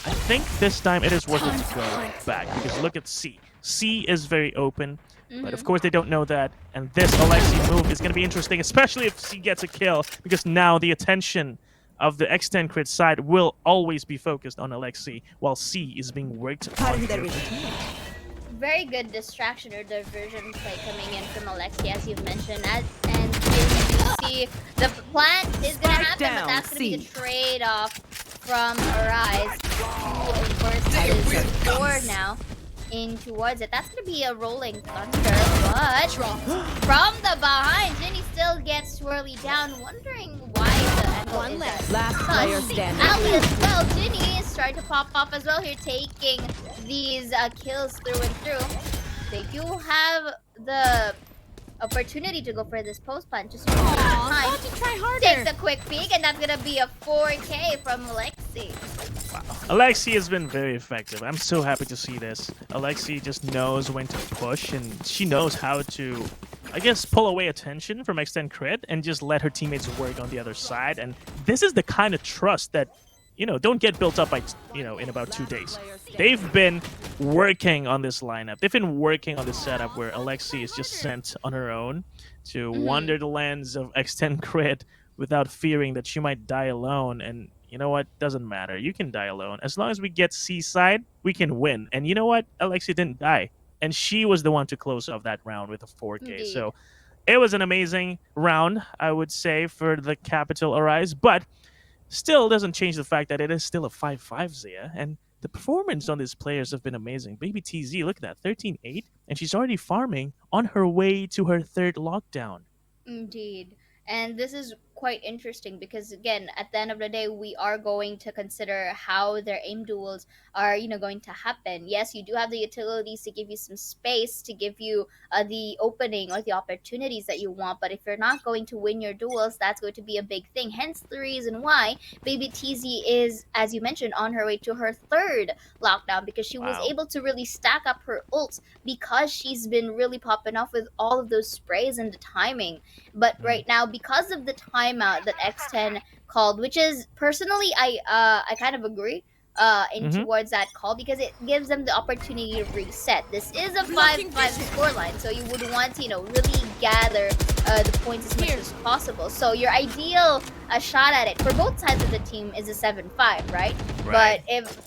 I think this time it is worth it to go back, because look at C. C is very open, but of course they don't know that. And this Alexi move is going to be interesting, especially if C gets a kill, because now the attention of the X10Crit side will always be focused on Alexi, while C is being worked on. Very good distraction or diversion play coming in from Alexi, as you've mentioned. And you see the plant is going to happen, but that's going to be the trade-off from Arise versus 4 now in towards it. That's going to be a rolling thunder, but from the behind, Ginny still gets swirly down, wondering why the angle is last player standing. Ali as well. Ginny is trying to pop off as well here, taking these kills through and through. They do have the opportunity to go for this post plant. Just time to try harder. Takes a quick peek, and that's gonna be a 4K from Alexi. Wow. Alexi has been very effective. I'm so happy to see this. Alexi just knows when to push, and she knows how to, I guess, pull away attention from X10Crit and just let her teammates work on the other side. And this is the kind of trust that, don't get built up by, in about 2 days. They've been working on this lineup. They've been working on this setup where Alexi is just sent on her own to wander the lands of X10Crit without fearing that she might die alone. And you know what? Doesn't matter. You can die alone. As long as we get C-side, we can win. And you know what? Alexi didn't die. And she was the one to close off that round with a 4K. Indeed. So it was an amazing round, I would say, for the Capital Arise. But still doesn't change the fact that it is still a 5-5 Zia, and the performance on these players have been amazing. Baby TZ, look at that, 13-8, and she's already farming on her way to her 3rd lockdown. Indeed. And this is quite interesting because, again, at the end of the day, we are going to consider how their aim duels are, going to happen. Yes, you do have the utilities to give you some space, to give you the opening or the opportunities that you want. But if you're not going to win your duels, that's going to be a big thing. Hence the reason why Baby TZ is, as you mentioned, on her way to her 3rd lockdown, because she was able to really stack up her ults because she's been really popping off with all of those sprays and the timing. But right now, because of the timeout that X10 called, which is personally, I kind of agree towards that call, because it gives them the opportunity to reset. This is a 5-5 scoreline, so you would want to, really gather the points as much as possible. So your ideal shot at it for both sides of the team is a 7-5, right? But if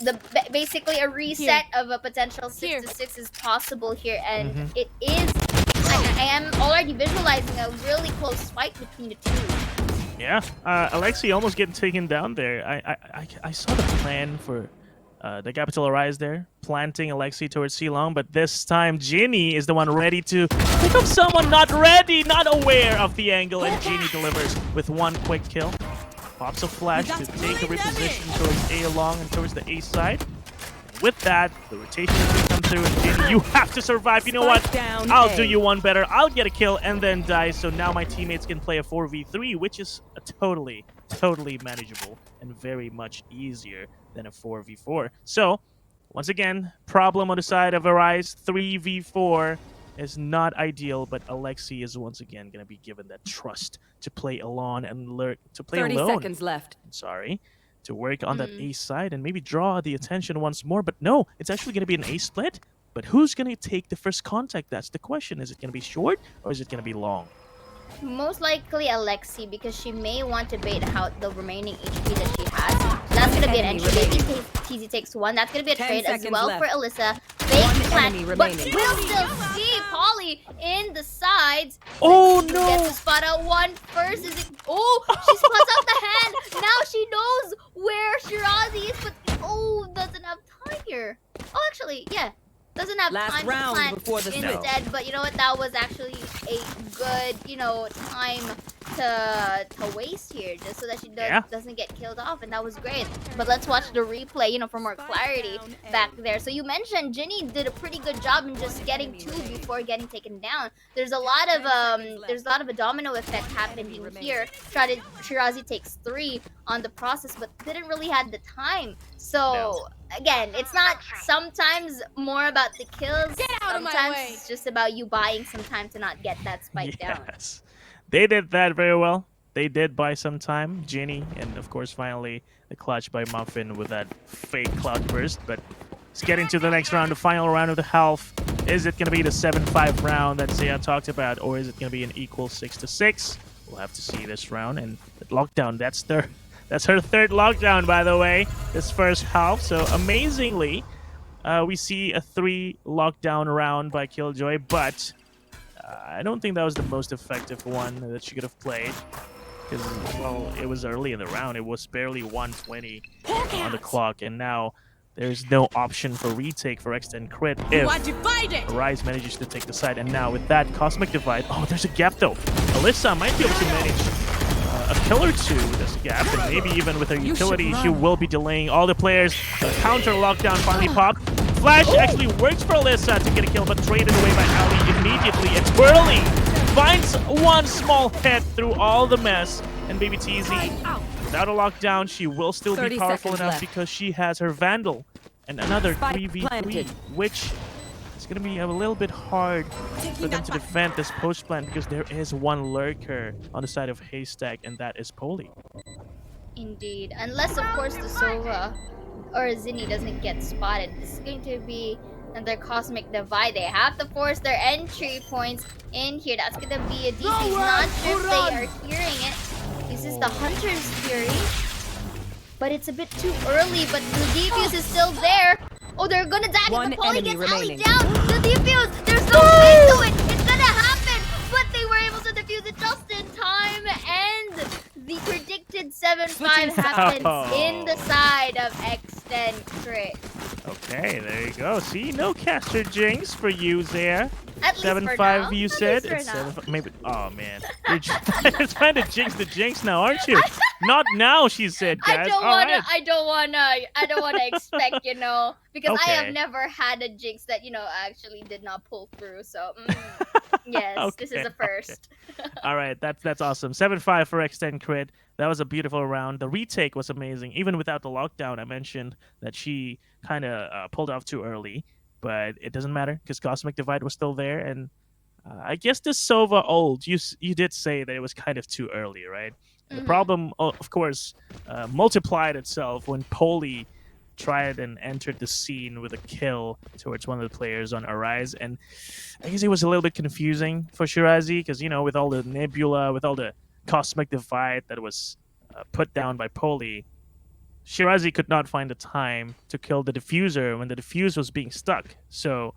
basically a reset of a potential 6-6 is possible here, and it is. I am already visualizing a really close fight between the two. Yeah, Alexi almost getting taken down there. I saw the plan for the Capital Arise there, planting Alexi towards C-Long, but this time Ginny is the one ready to pick up someone not ready, not aware of the angle, and Ginny delivers with one quick kill. Pops a flash to take a reposition towards A long and towards the A side. With that, the rotation is going to come through, and Ginny, you have to survive. You know what? I'll do you one better. I'll get a kill and then die, so now my teammates can play a 4v3, which is a totally manageable and very much easier than a 4v4. So, once again, problem on the side of Arise, 3v4 is not ideal, but Alexi is once again going to be given that trust to play alone and learn to play 30 alone. seconds left. Sorry. To work on that A side and maybe draw the attention once more. But no, it's actually going to be an A split. But who's going to take the first contact? That's the question. Is it going to be short or is it going to be long? Most likely Alexi, because she may want to bait out the remaining HP that she has. So that's going to be an entry. Maybe TZ takes one. That's going to be a trade as well left. for Alyssa. Fake plant, but remaining. we'll still see Polly in the sides. Oh She no! gets to spot out one first. Is it? Oh, she spots out the hand. Now she knows where Shirazi is, but doesn't have time here. Oh, actually, yeah. Doesn't have Last time round to plant before the instead, but you know what? That was actually a good, time to waste here, just so that she doesn't get killed off, and that was great. But let's watch the replay, for more clarity back there. So you mentioned Ginny did a pretty good job in just getting 2 before getting taken down. There's a lot of a domino effect happening here. Shirazi takes 3 on the process, but didn't really have the time. So again, it's not sometimes more about the kills. Sometimes it's just about you buying some time to not get that spike down. Yes, they did that very well. They did buy some time, Ginny, and of course finally the clutch by Muffin with that fake cloud burst. But let's get into the next round, the final round of the half. Is it going to be the 7-5 round that Zia talked about, or is it going to be an equal 6-6? We'll have to see this round. And the lockdown, that's her third lockdown, by the way, this first half. So amazingly, we see a 3 lockdown round by Killjoy, but I don't think that was the most effective one that she could have played. Because, well, it was early in the round. It was barely 120 on the clock, and now there's no option for retake for X10Crit if Rise manages to take the side. And now with that Cosmic Divide, there's a gap though. Alyssa might be able to manage a kill or 2 with this gap, and maybe even with her utility, she will be delaying all the players. The counter lockdown finally popped. Flash actually works for Alyssa to get a kill, but traded away by Ali immediately. It's Twirly finds one small hit through all the mess, and Baby TZ, without a lockdown, she will still be powerful enough because she has her Vandal and another 3v3, which is going to be a little bit hard for them to defend this post plant because there is one lurker on the side of Haystack, and that is Poli. Indeed. Unless, of course, the Sova or Zinni doesn't get spotted. This is going to be another Cosmic Divide. They have to force their entry points in here. That's going to be a DC. Not sure if they are hearing it. This is the Hunter's Fury. But it's a bit too early, but the defuse is still there. Oh, they're going to die. The Poly gets Ali down. The defuse, there's no way to it. It's going to happen. But they were able to defuse it just in time. And the predicted 7-5 happens in the side of X10Crit. Okay, there you go. See, no caster jinx for you there. At least 7-5 you said. It's 7-5. Maybe. Oh man, you're trying to jinx the jinx now, aren't you? Not now, she said, guys. I don't wanna expect, because I have never had a jinx that actually did not pull through. So yes, this is a first. Okay. All right, that's awesome. 7-5 for X10Crit. That was a beautiful round. The retake was amazing, even without the lockdown. I mentioned that she kind of pulled off too early. But it doesn't matter because Cosmic Divide was still there, and I guess the Sova ult, you did say that it was kind of too early, right? The problem, of course, multiplied itself when Poli tried and entered the scene with a kill towards one of the players on Arise, and I guess it was a little bit confusing for Shirazi because with all the Nebula, with all the Cosmic Divide that was put down by Poli, Shirazi could not find the time to kill the diffuser when the diffuse was being stuck. So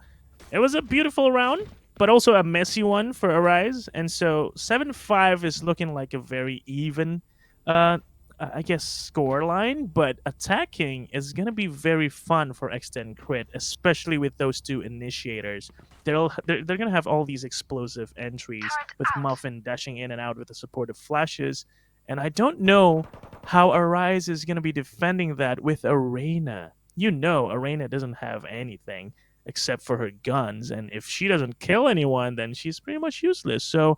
it was a beautiful round, but also a messy one for Arise. And so 7-5 is looking like a very even uh, I guess score line, but attacking is gonna be very fun for X10Crit, especially with those two initiators. They're gonna have all these explosive entries with Muffin dashing in and out with the supportive flashes, and I don't know how Arise is gonna be defending that with Arena. You know, Arena doesn't have anything except for her guns, and if she doesn't kill anyone, then she's pretty much useless. So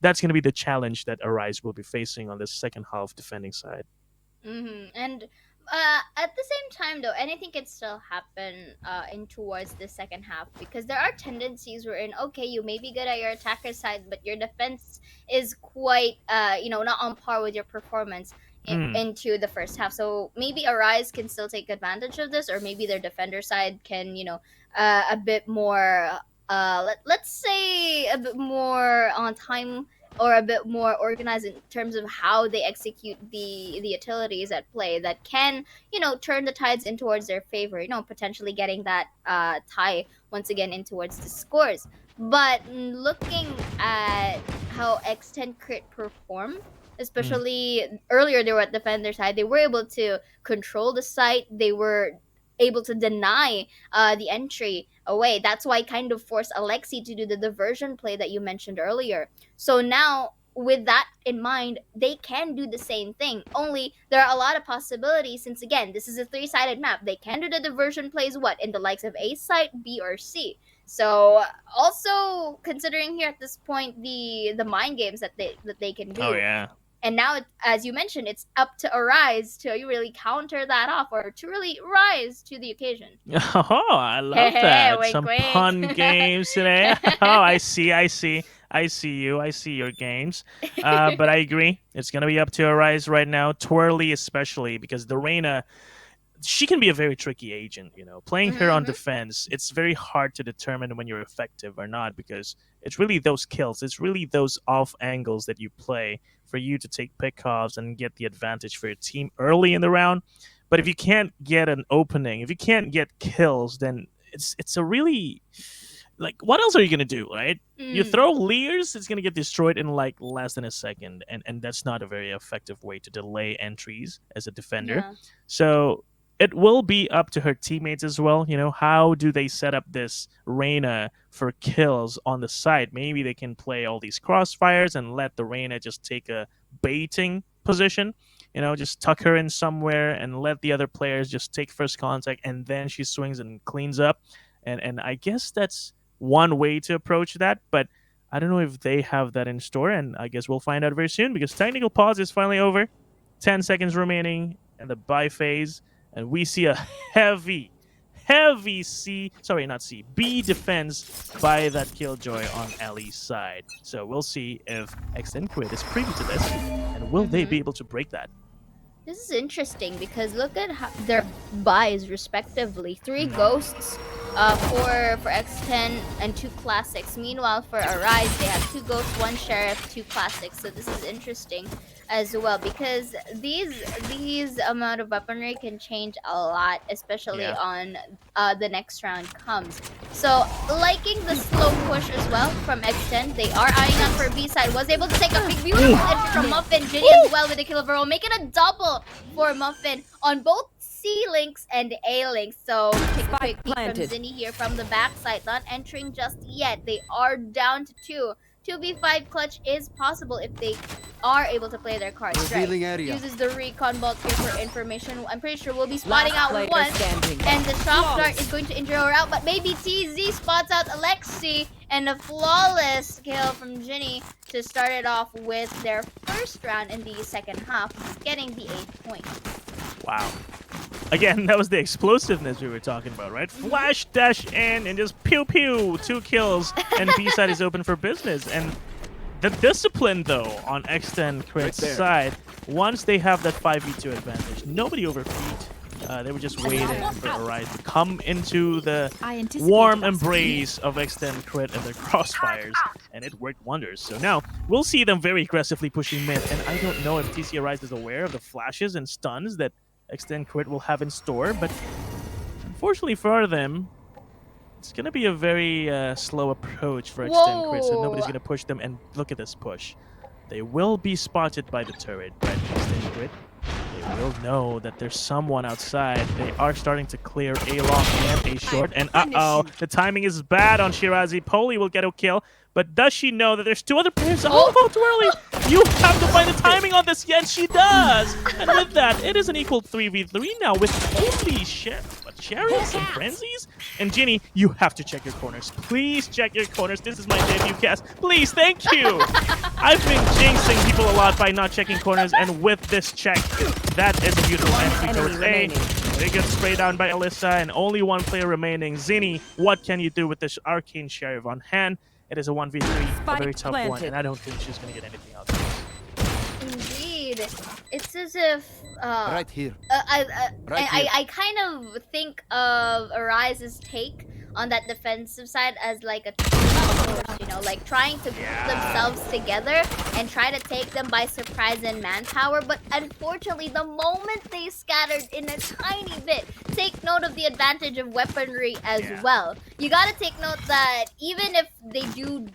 that's going to be the challenge that Arise will be facing on this second half defending side. And at the same time, though, anything can still happen in towards the second half because there are tendencies wherein okay, you may be good at your attacker side, but your defense is quite not on par with your performance Mm. into the first half. So maybe Arise can still take advantage of this, or maybe their defender side can a bit more let's say a bit more on time or a bit more organized in terms of how they execute the utilities at play that can turn the tides in towards their favor, potentially getting that tie once again in towards the scores. But looking at how X10 Crit performed, Mm. especially earlier they were at defender side, they were able to control the site, they were able to deny the entry away. That's why I kind of forced Alexi to do the diversion play that you mentioned earlier. So now, with that in mind, they can do the same thing. Only there are a lot of possibilities since, again, this is a three-sided map. They can do the diversion plays, what, in the likes of A site, B, or C. So also considering here at this point the mind games that they can do. Oh yeah. And now, as you mentioned, it's up to Arise to really counter that off or to really rise to the occasion. Oh, I love Hey, that. wink, Some wink. pun games today. Oh, I see. I see. I see you. I see your games. But I agree. It's gonna be up to Arise right now. Twirly especially because the Reina, she can be a very tricky agent. Playing her on Mm-hmm. defense, it's very hard to determine when you're effective or not because it's really those kills, it's really those off angles that you play for you to take pickoffs and get the advantage for your team early in the round. But if you can't get an opening, if you can't get kills, then it's a really, like, what else are you gonna do, right? You Mm, throw Leers, it's gonna get destroyed in like less than a second, and that's not a very effective way to delay entries as a defender. yeah. So it will be up to her teammates as well. How do they set up this Reyna for kills on the side? Maybe they can play all these crossfires and let the Reyna just take a baiting position. Just tuck her in somewhere and let the other players just take first contact, and then she swings and cleans up. And I guess that's one way to approach that, but I don't know if they have that in store, and I guess we'll find out very soon because technical pause is finally over. 10 seconds remaining in the buy phase, and we see a heavy B defense by that Killjoy on Ellie's side. So we'll see if X10Crit is privy to this, and will they be Mm-hmm. able to break that? This is interesting because look at their buys respectively. Three Hmm. ghosts for X10 and two classics. Meanwhile, for Arise, they have two ghosts, one sheriff, two classics. So this is interesting as well because these amount of weaponry can change a lot, especially Yeah. on the next round comes. So liking the slow push as well from X10. They are eyeing on for B side. Was able to take a big beautiful entry from Muffin. Ginny as well with the kill of her own, making a double for Muffin on both C links and A links. So take a quick peek from planted. Zinni here from the backside, not entering just yet. They are down to 2. 2v5 clutch is possible if they are able to play their cards right. Revealing area. Uses the recon bolt here for information. I'm pretty sure we'll be spotting Last out player one. standing. And the shock dart is going to injure her out, but maybe TZ spots out Alexi and a flawless kill from Ginny to start it off with their first round in the second half, getting the 8 points. Wow. Again, that was the explosiveness we were talking about, right? Flash, dash in, and just pew pew, 2 kills, and B side is open for business. And the discipline, though, on X10 Crit's there. side, once they have that 5v2 advantage, nobody overfeed. They were just waiting for Arise to come into the warm embrace of X10 Crit and their crossfires, and it worked wonders. So now, we'll see them very aggressively pushing mid, and I don't know if TC Arise is aware of the flashes and stuns that X10 Crit will have in store, but unfortunately for them, it's going to be a very slow approach for X10 Crit, so nobody's Whoa. going to push them, and look at this push. They will be spotted by the turret, but X10Crit, they will know that there's someone outside. They are starting to clear A long and A short. And uh-oh, the timing is bad on Shirazi. Poli will get a kill. But does she know that there's two other players? Oh, too early. You have to find the timing on this. Yes, she does. And with that, it is an equal 3v3 now with only Chariots and Frenzies. And Ginny, you have to check your corners. Please check your corners. This is my debut cast. Please, thank you. I've been jinxing people a lot by not checking corners. And with this check, that is a beautiful entry towards A. They get sprayed down by Alyssa and only one player remaining. Zinni, what can you do with this Arcane Sheriff on hand? It is a 1v3, a very tough one, and I don't think she's going to get anything out of this. Indeed. It's as if... right here. I kind of think of Arise's take on that defensive side as like a approach, you know, like trying to group themselves together and try to take them by surprise and manpower. But unfortunately, the moment they scattered in a tiny bit, take note of the advantage of weaponry as well. You gotta take note that even if they do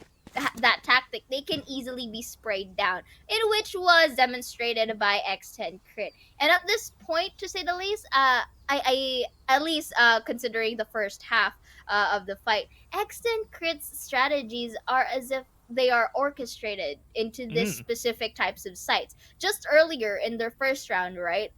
that tactic, they can easily be sprayed down, in which was demonstrated by X10Crit. And at this point, to say the least, I at least considering the first half of the fight, X10Crit's strategies are as if they are orchestrated into this specific types of sites. Just earlier in their first round, right?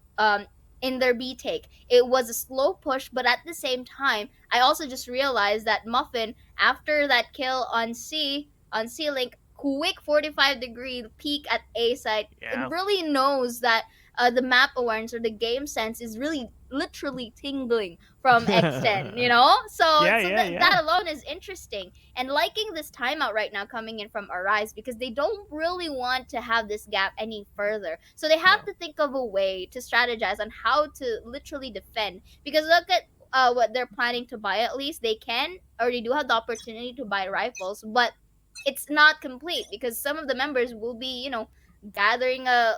In their B take, it was a slow push, but at the same time, I also just realized that Muffin, after that kill on C-Link, quick 45-degree peek at A site, it really knows that the map awareness or the game sense is really literally tingling from X10, you know? That alone is interesting. And liking this timeout right now coming in from Arise, because they don't really want to have this gap any further. So they have to think of a way to strategize on how to literally defend. Because look at what they're planning to buy. At least they can, or they do have the opportunity to buy rifles, but it's not complete because some of the members will be, you know, gathering a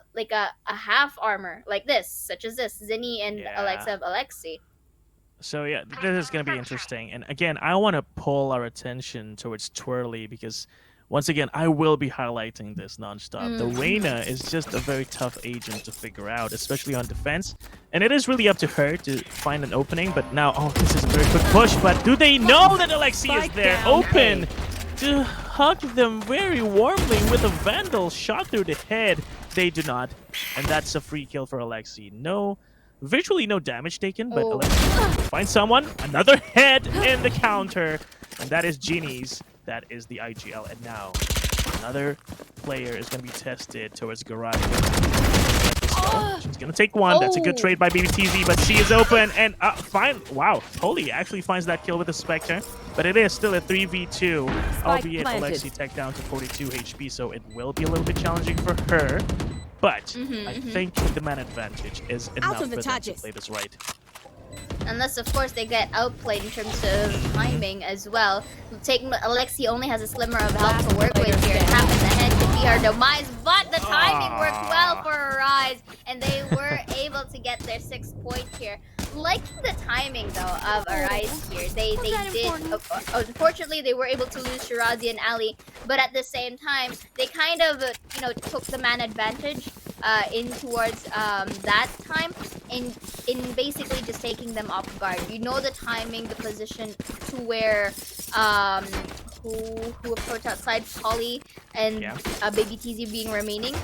half armor like this, such as this Zinni and Alexa of Alexi. So yeah, this is gonna be interesting. And again, I want to pull our attention towards Twirly because once again, I will be highlighting this nonstop. The Reyna is just a very tough agent to figure out, especially on defense. And it is really up to her to find an opening. But now, this is a very quick push. But do they know that Alexi is there, open to hug them very warmly with a Vandal shot through the head? They do not, and that's a free kill for Alexi. Virtually no damage taken, but Alexi finds someone, another head in the counter, and that is Ginny's. That is the IGL, and now another player is going to be tested towards Garage. She's going to take one. That's a good trade by BBTZ, but she is open, and fine. Wow, Holy actually finds that kill with the Spectre, but it is still a 3v2, albeit Alexi tech down to 42 HP, so it will be a little bit challenging for her. But I think the man advantage is enough for them to play this right. Unless, of course, they get outplayed in terms of timing as well. Alexi only has a slimmer of health to work with here. Tap in the head could be her demise, but the timing worked well for Arise, and they were able to get their 6th point here. Liking the timing, though, of Arise here. They did... Unfortunately, they were able to lose Shirazi and Ali, but at the same time, they kind of, you know, took the man advantage in towards that time in basically just taking them off guard. You know the timing, the position to where who approached outside, Polly and Baby TZ being remaining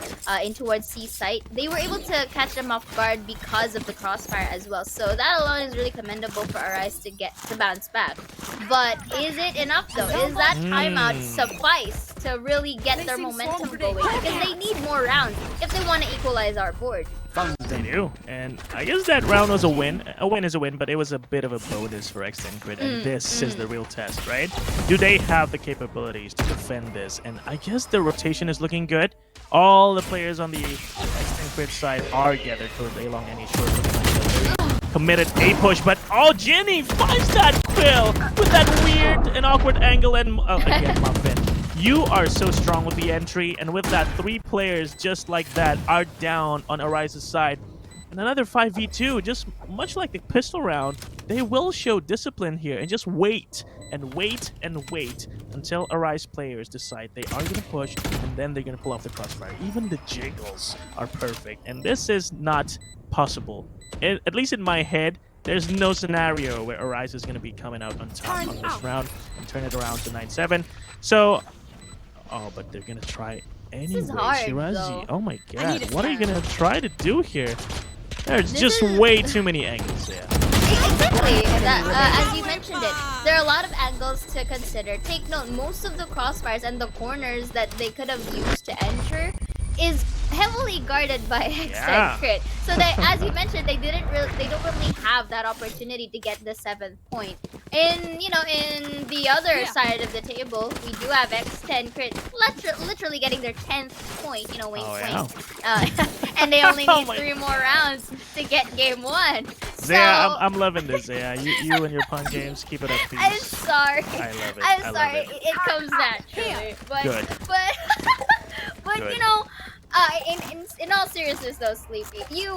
in towards C site. They were able to catch them off guard because of the crossfire as well. So that alone is really commendable for Arise to bounce back. But is it enough though? Is that timeout suffice to really get their momentum going? Because they need more rounds if they want to equalize our board. They do, and I guess that round was a win. A win is a win, but it was a bit of a bonus for X10Crit, and this is the real test, right? Do they have the capabilities to defend this? And I guess the rotation is looking good. All the players on the X10Crit side are gathered towards A long and A short. Committed A push, but Ginny finds that kill with that weird and awkward angle, and again, Muffin. You are so strong with the entry, and with that, 3 players just like that are down on Arise's side. And another 5v2, just much like the pistol round, they will show discipline here and just wait and wait and wait until Arise players decide they are going to push, and then they're going to pull off the crossfire. Even the jiggles are perfect, and this is not possible. At least in my head, there's no scenario where Arise is going to be coming out on top on this round and turn it around to 9-7. So, oh, but they're going to try anyway. This is hard, Shirazi, though. oh my god, what are you going to try to do here? There's just way too many angles there. Exactly. As you mentioned it, there are a lot of angles to consider. Take note, most of the crossfires and the corners that they could have used to enter is heavily guarded by X10Crit. So that, as you mentioned, they don't really have that opportunity to get the 7th point. In the other side of the table, we do have X10Crit literally getting their 10th point. Wink, wink. And they only need 3 more rounds to get game 1. Zaya, I'm loving this, Zaya. You and your pun games, keep it up, please. I'm sorry. I love it. I'm sorry. It comes naturally. But, Good. but Good. in all seriousness though, Sleepy, you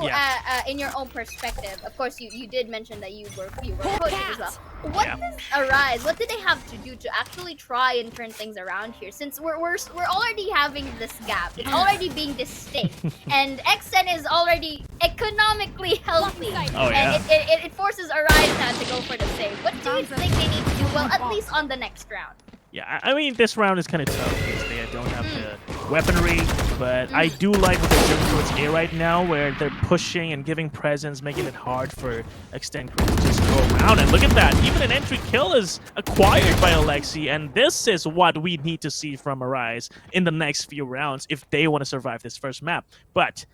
in your own perspective, of course you did mention that you were coaching as well. What does Arise? What did they have to do to actually try and turn things around here? Since we're already having this gap, it's already being distinct, and X10 is already economically healthy, and it forces Arise now to go for the save. What do you think they need to do well, at least on the next round? Yeah, I mean, this round is kind of tough because they don't have the weaponry, but I do like what they're doing towards A right now, where they're pushing and giving presence, making it hard for X10Crit to just go around. And look at that, even an entry kill is acquired by Alexi, and this is what we need to see from Arise in the next few rounds if they want to survive this first map. But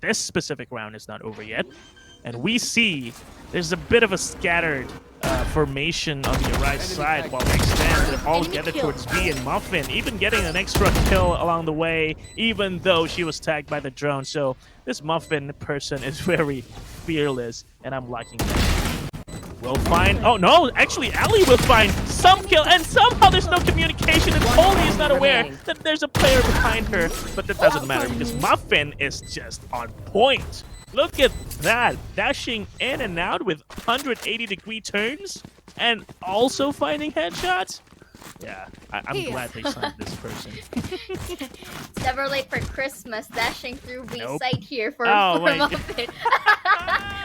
this specific round is not over yet, and we see there's a bit of a scattered formation on the Arise side, while X10 all together towards B, and Muffin even getting an extra kill along the way, even though she was tagged by the drone. So this Muffin person is very fearless, and I'm liking that. We'll find... Oh no, actually Ali will find some kill, and somehow there's no communication, and Holy is not aware that there's a player behind her, but that doesn't matter because Muffin is just on point. Look at that, dashing in and out with 180-degree turns and also finding headshots. Yeah, I'm glad they signed this person. It's never late for Christmas, dashing through B site here for Muffin.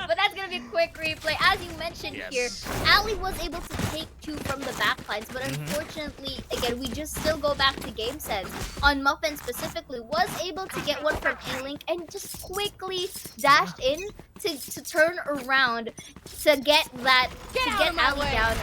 But that's gonna be a quick replay. As you mentioned here, Ali was able to take 2 from the backlines, but unfortunately, again, we just still go back to game sense. On Muffin specifically, was able to get 1 from A-Link and just quickly dashed in to turn around to get Ali down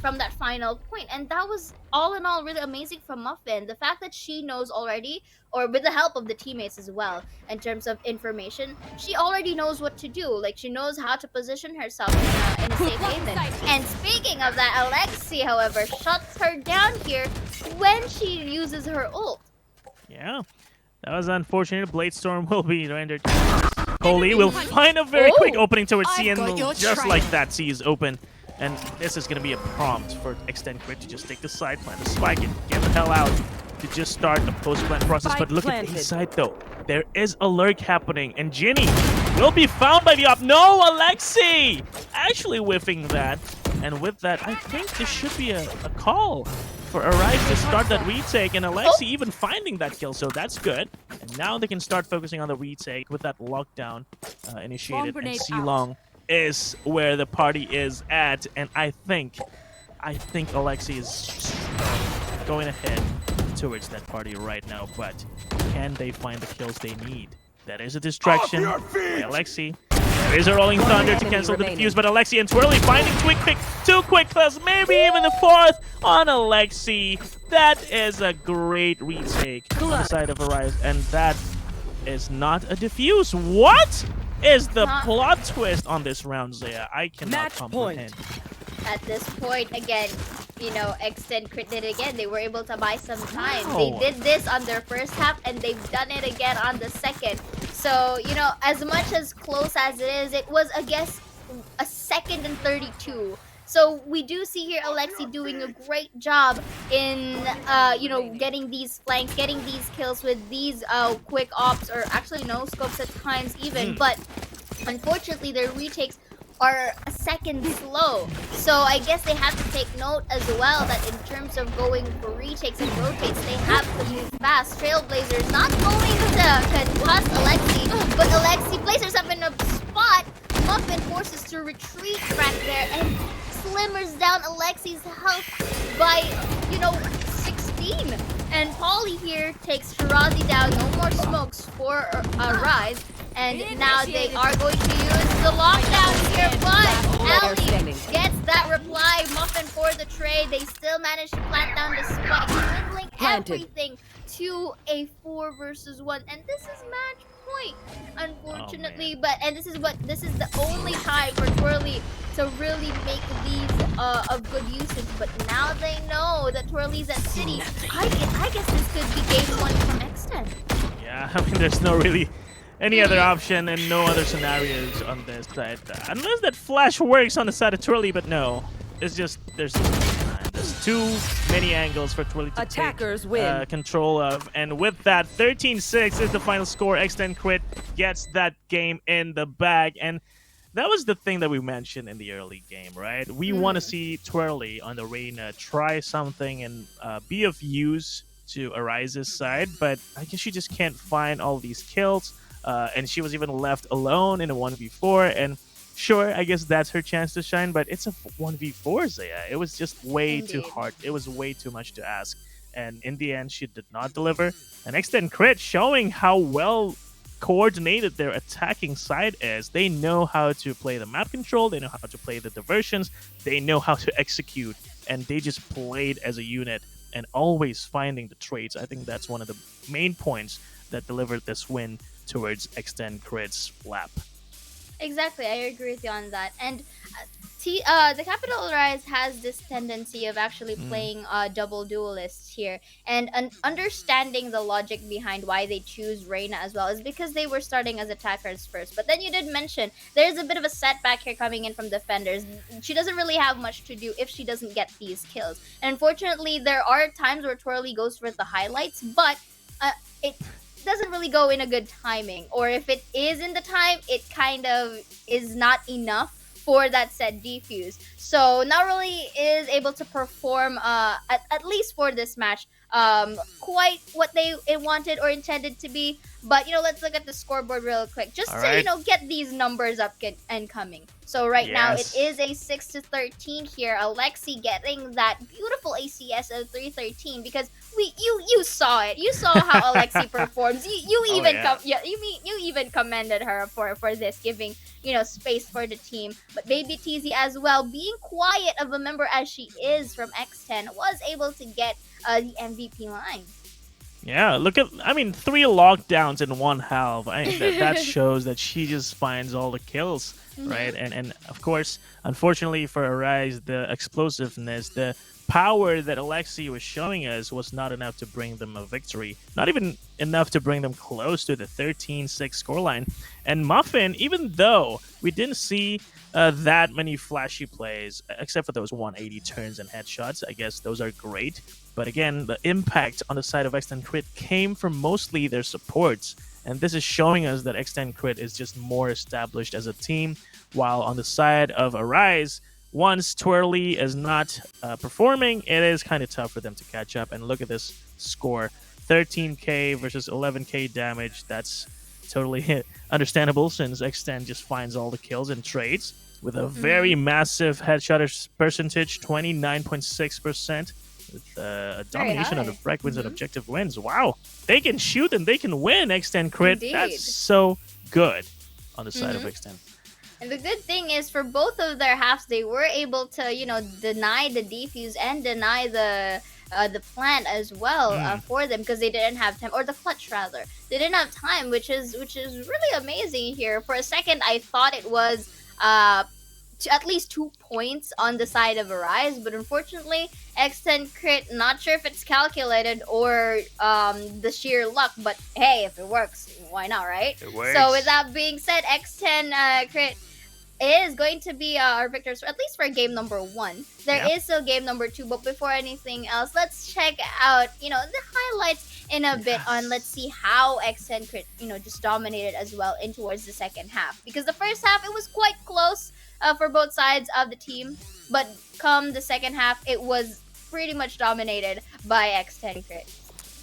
from that final point. And that was all in all really amazing from Muffin. The fact that she knows already, or with the help of the teammates as well, in terms of information, she already knows what to do. Like, she knows how to position herself in a safe haven. And speaking of that, Alexi, however, shuts her down here when she uses her ult. Yeah, that was unfortunate. Blade Storm will be rendered. Holy will find a very quick opening towards C, and just like that, C is open. And this is going to be a prompt for X10Crit to just take the side plan, spike it, get the hell out, to just start the post-plan process. But look at the side though. There is a lurk happening, and Ginny will be found by the op. No, Alexi! Actually whiffing that. And with that, I think there should be a call for Arise to start that retake, and Alexi even finding that kill, so that's good. And now they can start focusing on the retake with that lockdown initiated, and C-Long is where the party is at, and I think Alexi is going ahead towards that party right now, but can they find the kills they need? That is a distraction by Alexi. There is a Rolling Thunder to cancel the defuse, but Alexi and Twirly finding two quick kills, maybe even the 4th on Alexi. That is a great retake on the side of Arise, and that is not a defuse. What is the plot twist on this round, Zaya? I cannot comprehend. At this point, again, X10Crit did it again. They were able to buy some time. They did this on their first half, and they've done it again on the second. So, as much as close as it is, it was, I guess, a 2nd and 32. So we do see here Alexi doing a great job in, getting these flanks, getting these kills with these quick ops, or actually no scopes at times even. But unfortunately, their retakes are a second slow. So I guess they have to take note as well that in terms of going for retakes and rotates, they have to move fast. Trailblazers not going to concuss Alexi, but Alexi places herself in a spot. Muffin forces to retreat back there and slimmers down Alexi's health by, 16. And Polly here takes Shirazi down. No more smokes for Rise. And now they are going to use the lockdown here, but Ellie gets that reply. Muffin for the trade. They still manage to plant down the spike, dribbling everything to a 4 versus 1. And this is match point, unfortunately. This is the only time for Twirly to really make these of good usage. But now they know that Twirly's at City. I guess this could be game 1 from X10. Yeah, I mean, there's no really any other option and no other scenarios on this side. Unless that flash works on the side of Twirly, but no. It's just, there's too many angles for Twirly to take control of. And with that, 13-6 is the final score. X10Crit gets that game in the bag. And that was the thing that we mentioned in the early game, right? We want to see Twirly on the arena try something and be of use to Arise's side, but I guess she just can't find all these kills. And she was even left alone in a 1v4, and sure, I guess that's her chance to shine, but it's a 1v4, Zaya. It was just way too hard. It was way too much to ask. And in the end, she did not deliver. And X10Crit showing how well coordinated their attacking side is. They know how to play the map control, they know how to play the diversions, they know how to execute, and they just played as a unit and always finding the trades. I think that's one of the main points that delivered this win towards X10Crit's lap. Exactly, I agree with you on that. And the Capital Rise has this tendency of actually playing double duelists here, and understanding the logic behind why they choose Reina as well is because they were starting as attackers first. But then you did mention there's a bit of a setback here coming in from defenders. She doesn't really have much to do if she doesn't get these kills. And unfortunately, there are times where Twirly goes for the highlights, but it doesn't really go in a good timing, or if it is in the time, it kind of is not enough for that set defuse. So not really is able to perform at least for this match quite what they wanted or intended to be. But let's look at the scoreboard real quick just to get these numbers up and coming. So right now it is a 6-13 here. Alexi getting that beautiful ACS of 313 because you saw it. You saw how Alexi performs. You even commended her for this, giving space for the team. But Baby TZ as well, being quiet of a member as she is from X10, was able to get the MVP line. Yeah, look at, 3 lockdowns in one half. That shows that she just finds all the kills, right? And of course, unfortunately for Arise, the explosiveness, the power that Alexi was showing us was not enough to bring them a victory. Not even enough to bring them close to the 13-6 scoreline. And Muffin, even though we didn't see that many flashy plays, except for those 180 turns and headshots, I guess those are great. But again, the impact on the side of X10Crit came from mostly their supports. And this is showing us that X10Crit is just more established as a team, while on the side of Arise, once Twirly is not performing, it is kind of tough for them to catch up. And look at this score, 13k versus 11k damage. That's totally understandable since X10 just finds all the kills and trades with a very massive headshot percentage, 29.6%. With a domination of the frag wins and objective wins. Wow, they can shoot and they can win. X10Crit. Indeed. That's so good on the side of X10. And the good thing is, for both of their halves, they were able to deny the defuse and deny the plant as well for them, because they didn't have time, or the clutch rather. They didn't have time, which is really amazing here. For a second, I thought it was at least 2 points on the side of Arise, but unfortunately X10Crit, not sure if it's calculated or the sheer luck, but hey, if it works, why not, right? It works. So with that being said, X10Crit is going to be our victors, at least for game number 1. There is still game number 2, but before anything else, let's check out the highlights in a bit on, let's see how X10Crit just dominated as well in towards the second half, because the first half it was quite close. for both sides of the team. But come the second half, it was pretty much dominated by X10Crit.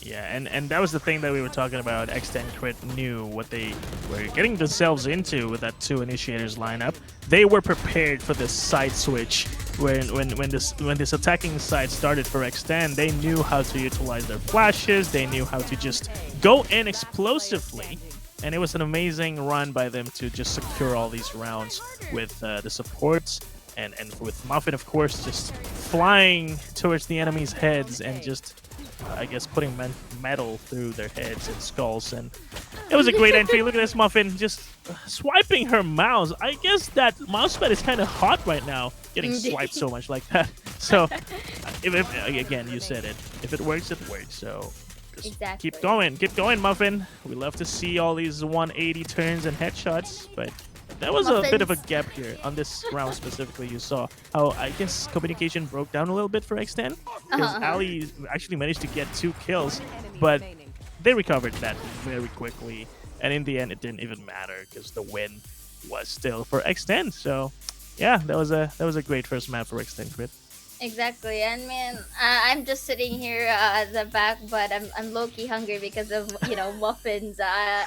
Yeah, and that was the thing that we were talking about. X10Crit knew what they were getting themselves into with that 2 initiators lineup. They were prepared for this side switch when this attacking side started for X10. They knew how to utilize their flashes. They knew how to just go in explosively. And it was an amazing run by them to just secure all these rounds with the supports. And with Muffin, of course, just flying towards the enemy's heads and just, I guess, putting metal through their heads and skulls. And it was a great entry. Look at this Muffin just swiping her mouse. I guess that mousepad is kind of hot right now, getting swiped so much like that. So, again, you said it. If it works, it works. So just keep going, Muffin. We love to see all these 180 turns and headshots, but there was a bit of a gap here on this round specifically. You saw how, I guess, communication broke down a little bit for X10 because Ali actually managed to get 2 kills, but they recovered that very quickly, and in the end it didn't even matter because the win was still for X10. So yeah, that was a great first map for X10Crit. Exactly, and man, I'm just sitting here at the back, but I'm low-key hungry because of Muffin's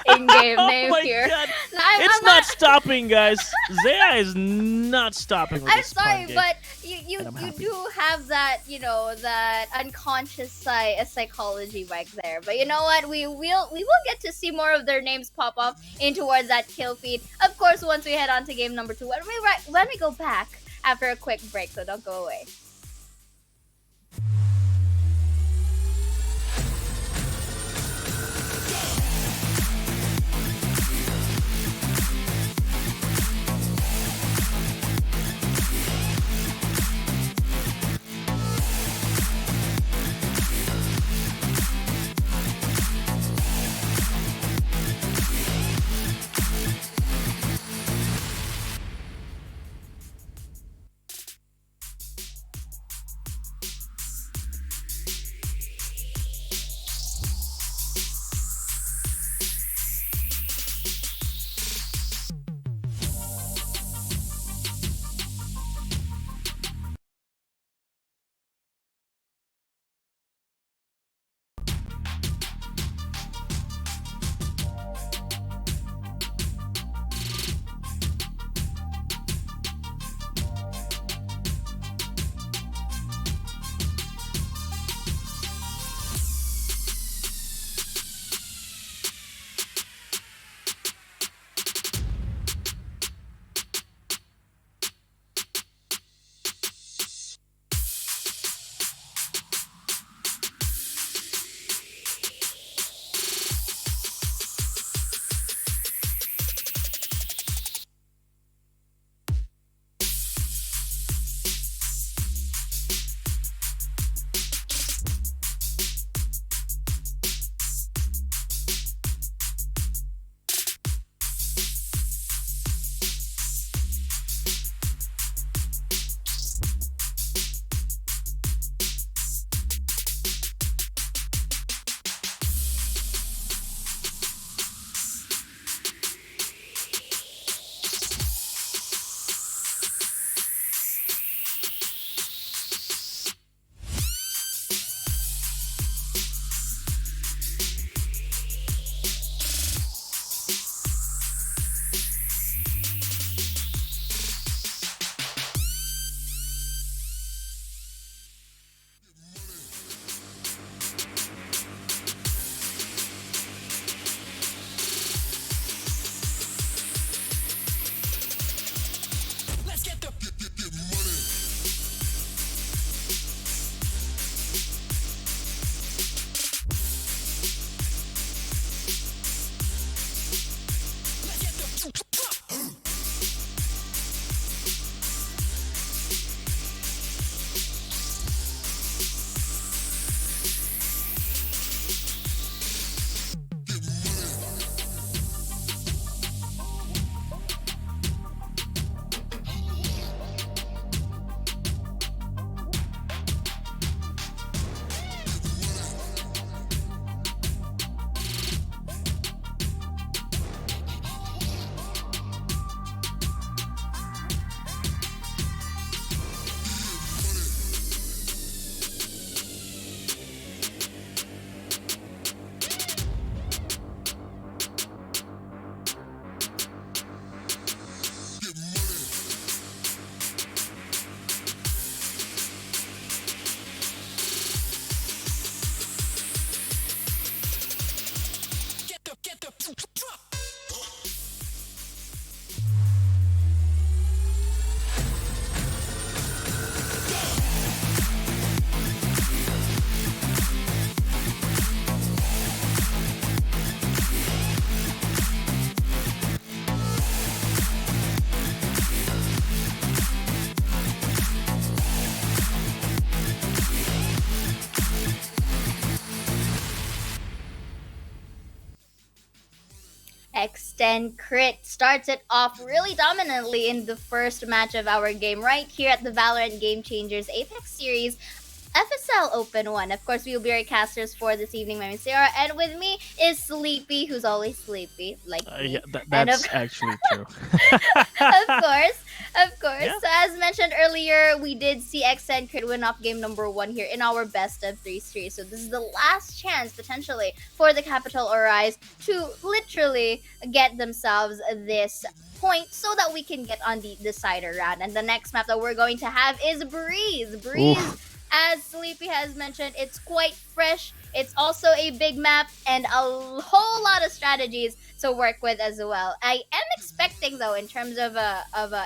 in-game name here. God. It's not stopping, guys. Zaya is not stopping. With I'm this sorry, game. but you do have that that unconscious psychology back there. But you know what? We will get to see more of their names pop up in towards that kill feed. Of course, once we head on to game number 2, when we go back after a quick break. So don't go away. X10Crit starts it off really dominantly in the first match of our game right here at the Valorant Game Changers APAC Series FSL Open 1. Of course, we will be our casters for this evening, my Sarah, and with me is Sleepy, who's always sleepy, like me. Yeah, And that's actually true. of course. Yeah. So as mentioned earlier, we did see X10Crit win off game number 1 here in our best of 3 series. So this is the last chance, potentially, for the Capital Arise to literally get themselves this point so that we can get on the decider round. And the next map that we're going to have is Breeze. Breeze, as Sleepy has mentioned, it's quite fresh. It's also a big map and a whole lot of strategies to work with as well. I am expecting, though, in terms of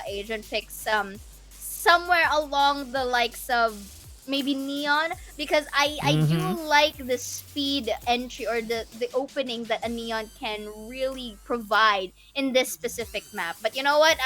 agent picks, somewhere along the likes of maybe Neon, because I do like the speed entry or the opening that a Neon can really provide in this specific map. But you know what?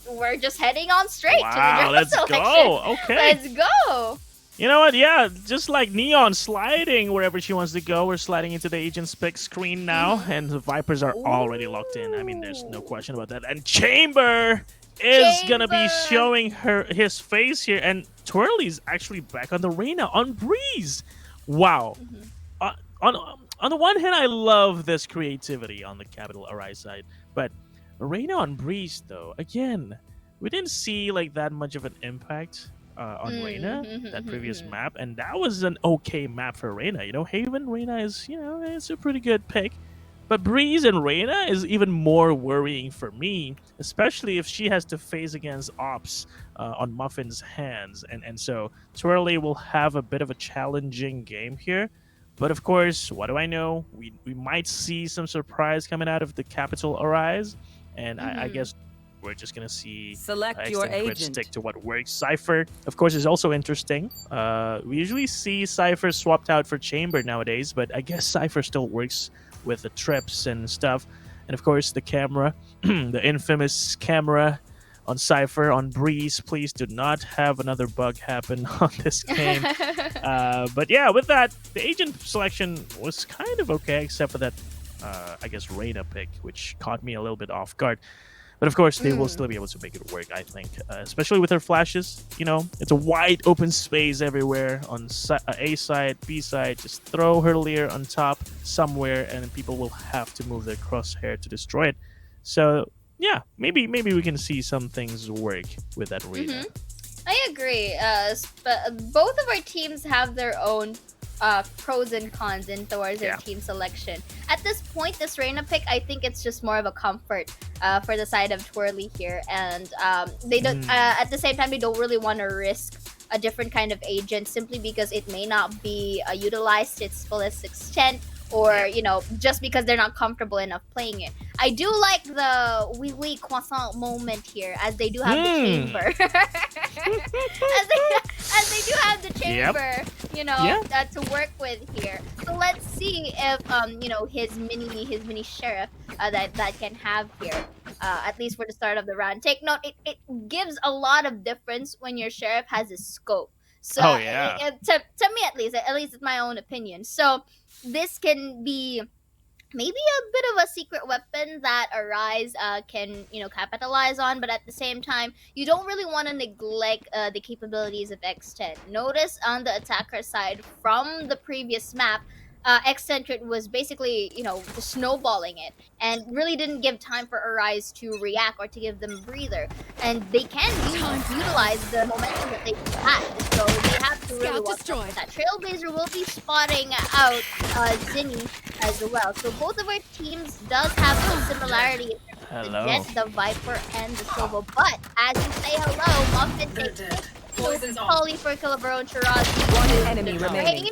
We're just heading on straight to the draft let's selection. go. Okay. Let's go. You know what? Yeah, just like Neon sliding wherever she wants to go. We're sliding into the agent's pick screen now, and the Vipers are already locked in. I mean, there's no question about that. And Chamber is gonna be showing his face here, and Twirly's actually back on the Reyna on Breeze. Wow. On the one hand, I love this creativity on the Capital Arise side, but Reyna on Breeze, though, again, we didn't see like that much of an impact on Reyna, that previous map, and that was an okay map for Reyna. You know, Haven Reyna is, it's a pretty good pick, but Breeze and Reyna is even more worrying for me, especially if she has to face against Ops on Muffin's hands, and so Twirly will have a bit of a challenging game here. But of course, what do I know? We might see some surprise coming out of the Capital Arise, and I guess we're just gonna see Select your X10Crit agent. stick to what works. Cypher, of course, is also interesting. We usually see Cypher swapped out for Chamber nowadays, but I guess Cypher still works with the trips and stuff. And of course, the camera, the infamous camera on Cypher, on Breeze. Please do not have another bug happen on this game. But yeah, with that, the agent selection was kind of okay, except for that, I guess, Reyna pick, which caught me a little bit off guard. But of course, they will still be able to make it work, I think. Especially with her flashes. You know, it's a wide open space everywhere on A side, B side. Just throw her Leer on top somewhere, and people will have to move their crosshair to destroy it. So, yeah, maybe we can see some things work with that Reyna. I agree. But both of our teams have their own pros and cons in towards their team selection. At this point, this Reyna pick, I think it's just more of a comfort for the side of Twirly here, and they don't. At the same time, they don't really want to risk a different kind of agent simply because it may not be utilized to its fullest extent, or just because they're not comfortable enough playing it. I do like the wee croissant moment here, as they do have the chamber. as they do have the chamber, to work with here. So let's see if his mini sheriff that can have here, at least for the start of the round. Take note, it gives a lot of difference when your sheriff has a scope. So to me, at least it's my own opinion. So this can be maybe a bit of a secret weapon that Arise can capitalize on, but at the same time, you don't really want to neglect the capabilities of X10. Notice on the attacker side from the previous map, X10Crit was basically, just snowballing it and really didn't give time for Arise to react or to give them a breather. And they can utilize the momentum that they had, so they have to really watch out for that. Trailblazer will be spotting out Zinni as well. So both of our teams does have some similarity. The Jet, the Viper, and the Silva. But as you say hello, Muffin takes calling for Killabaron Shirazi. One enemy remaining.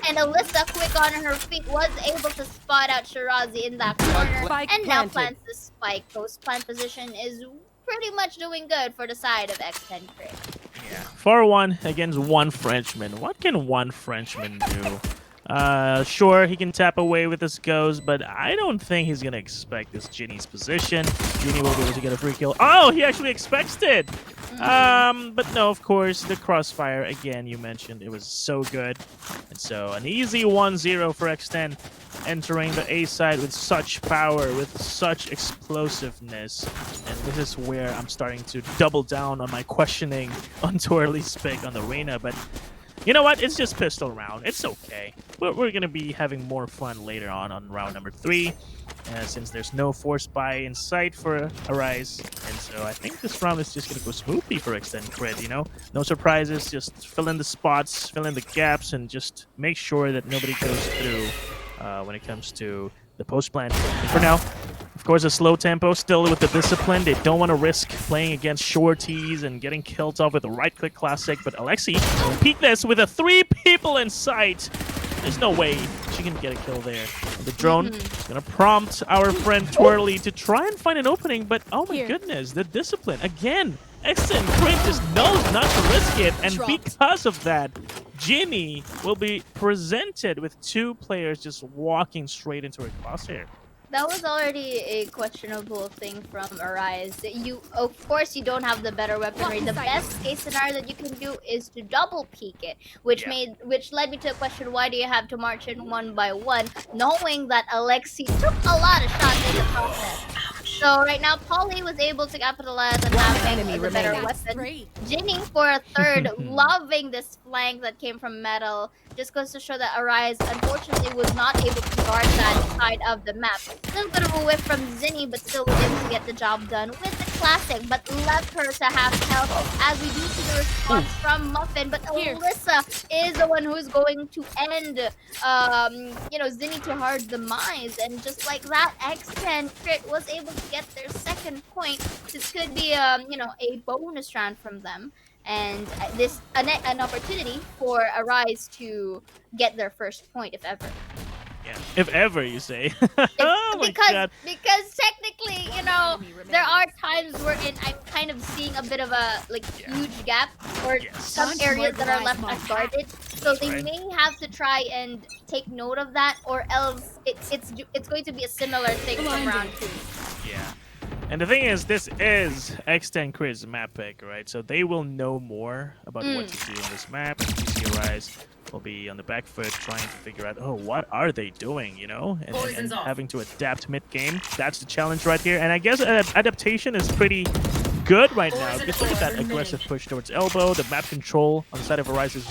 And Alyssa, quick on her feet, was able to spot out Shirazi in that corner. Spike and now planted. plants the spike. Post plant position is pretty much doing good for the side of X10Crit. Yeah. 4-1 against one Frenchman. What can one Frenchman do? Sure, he can tap away with his goes, but I don't think he's gonna expect this Ginny's position. Ginny will be able to get a free kill. Oh, he actually expects it! But no, of course, the crossfire, again, you mentioned, it was so good. And so, an easy 1-0 for X10, entering the A side with such power, with such explosiveness. And this is where I'm starting to double down on my questioning on Twirly's pick on the arena, but you know what? It's just pistol round. It's okay. We're going to be having more fun later on round number 3. Since there's no force buy in sight for Arise. And so I think this round is just going to go smoothly for X10Crit, you know? No surprises. Just fill in the spots, fill in the gaps, and just make sure that nobody goes through when it comes to the post-plant. And for now, of course, a slow tempo, still with the discipline. They don't want to risk playing against shorties and getting killed off with a right-click classic. But Alexi will peek this with 3 people in sight. There's no way she can get a kill there. The drone is going to prompt our friend Twirly to try and find an opening. But oh my goodness, the discipline. Again, X10Crit just knows not to risk it. And because of that, Ginny will be presented with 2 players just walking straight into her crosshair. That was already a questionable thing from Arise. Of course, you don't have the better weaponry. The best case scenario that you can do is to double peek it, which led me to a question: why do you have to march in 1 by 1, knowing that Alexi took a lot of shots in the process? So right now, Polly was able to capitalize on having the better weapon. Ginny for a third, loving this flank that came from Metal. Just goes to show that Arise, unfortunately, was not able to guard that side of the map. A little bit of a whiff from Zinni, but still was able to get the job done with the classic, but left her to half health as we do see the response from Muffin. But Alyssa is the one who's going to end, Zinni to hard demise. And just like that, X10Crit was able to get their second point. This could be, a bonus round from them. And this an opportunity for Arise to get their first point, if ever. Yeah, if ever, you say. Oh because technically, there are times wherein I'm kind of seeing a bit of a huge gap or some areas that are left unguarded. So they may have to try and take note of that, or else it's going to be a similar thing from round 2. Yeah. And the thing is, this is X10Crit's map pick, right? So they will know more about what to do on this map. And PC Rise will be on the back foot trying to figure out, what are they doing, And having to adapt mid-game. That's the challenge right here. And I guess adaptation is pretty good right now. Just look at that aggressive push towards elbow. The map control on the side of Arise is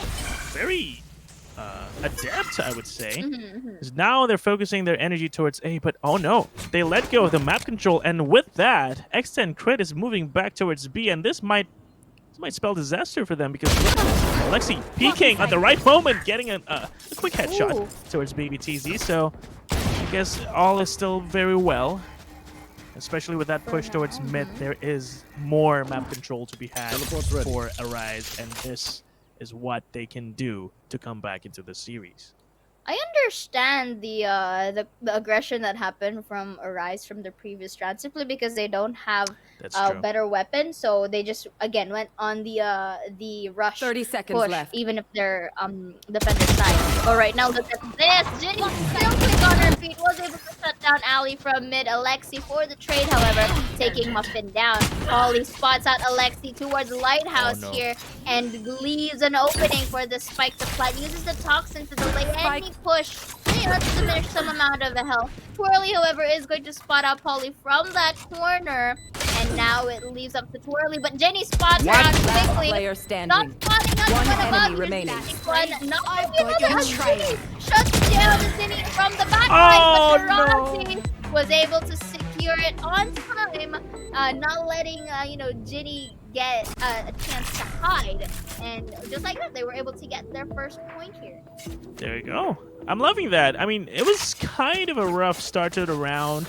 very adept, I would say. Because now they're focusing their energy towards A, but oh no, they let go of the map control, and with that, X10Crit is moving back towards B, and this might spell disaster for them because Alexi peeking at the right moment, getting a quick headshot towards BBTZ. So I guess all is still very well. Especially with that push towards mid, there is more map control to be had for Arise, and this is what they can do to come back into the series. I understand the aggression that happened from Arise from the previous round, simply because they don't have a better weapon, so they just again went on the rush 30 seconds push, left. even if they're defender side. But right now, look at this. Ginny still quick on her feet, was able to shut down Ali from mid. Alexi for the trade, however, taking Muffin down. Polly spots out Alexi towards Lighthouse here and leaves an opening for the spike to plant. Uses the toxin to delay any push, to diminish some amount of the health. Twirly, however, is going to spot out Polly from that corner, and now it leaves up to Twirly, but Jenny spots her out quickly. Player standing. Not spotting us One above. enemy remaining. Not another Jenny shuts down Jenny from the back line, but Rossi was able to secure it on time, not letting Jenny get a chance to hide, and just like that, they were able to get their first point here. There you go. I'm loving that. I mean, it was kind of a rough start to the round,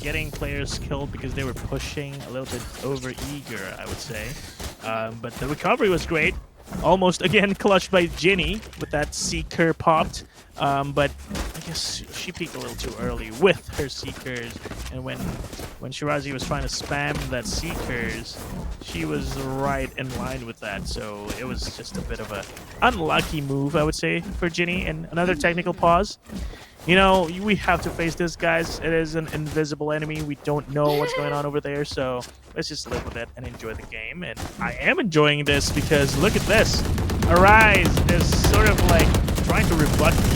getting players killed because they were pushing a little bit over eager, I would say. But the recovery was great. Almost again clutched by Ginny with that Seeker popped. But I guess she peaked a little too early with her Seekers. And when Shirazi was trying to spam that Seekers, she was right in line with that. So it was just a bit of a unlucky move, I would say, for Ginny. And another technical pause. You know, we have to face this, guys. It is an invisible enemy. We don't know what's going on over there, so let's just live with it and enjoy the game. And I am enjoying this because look at this. Arise is sort of like trying to rebut me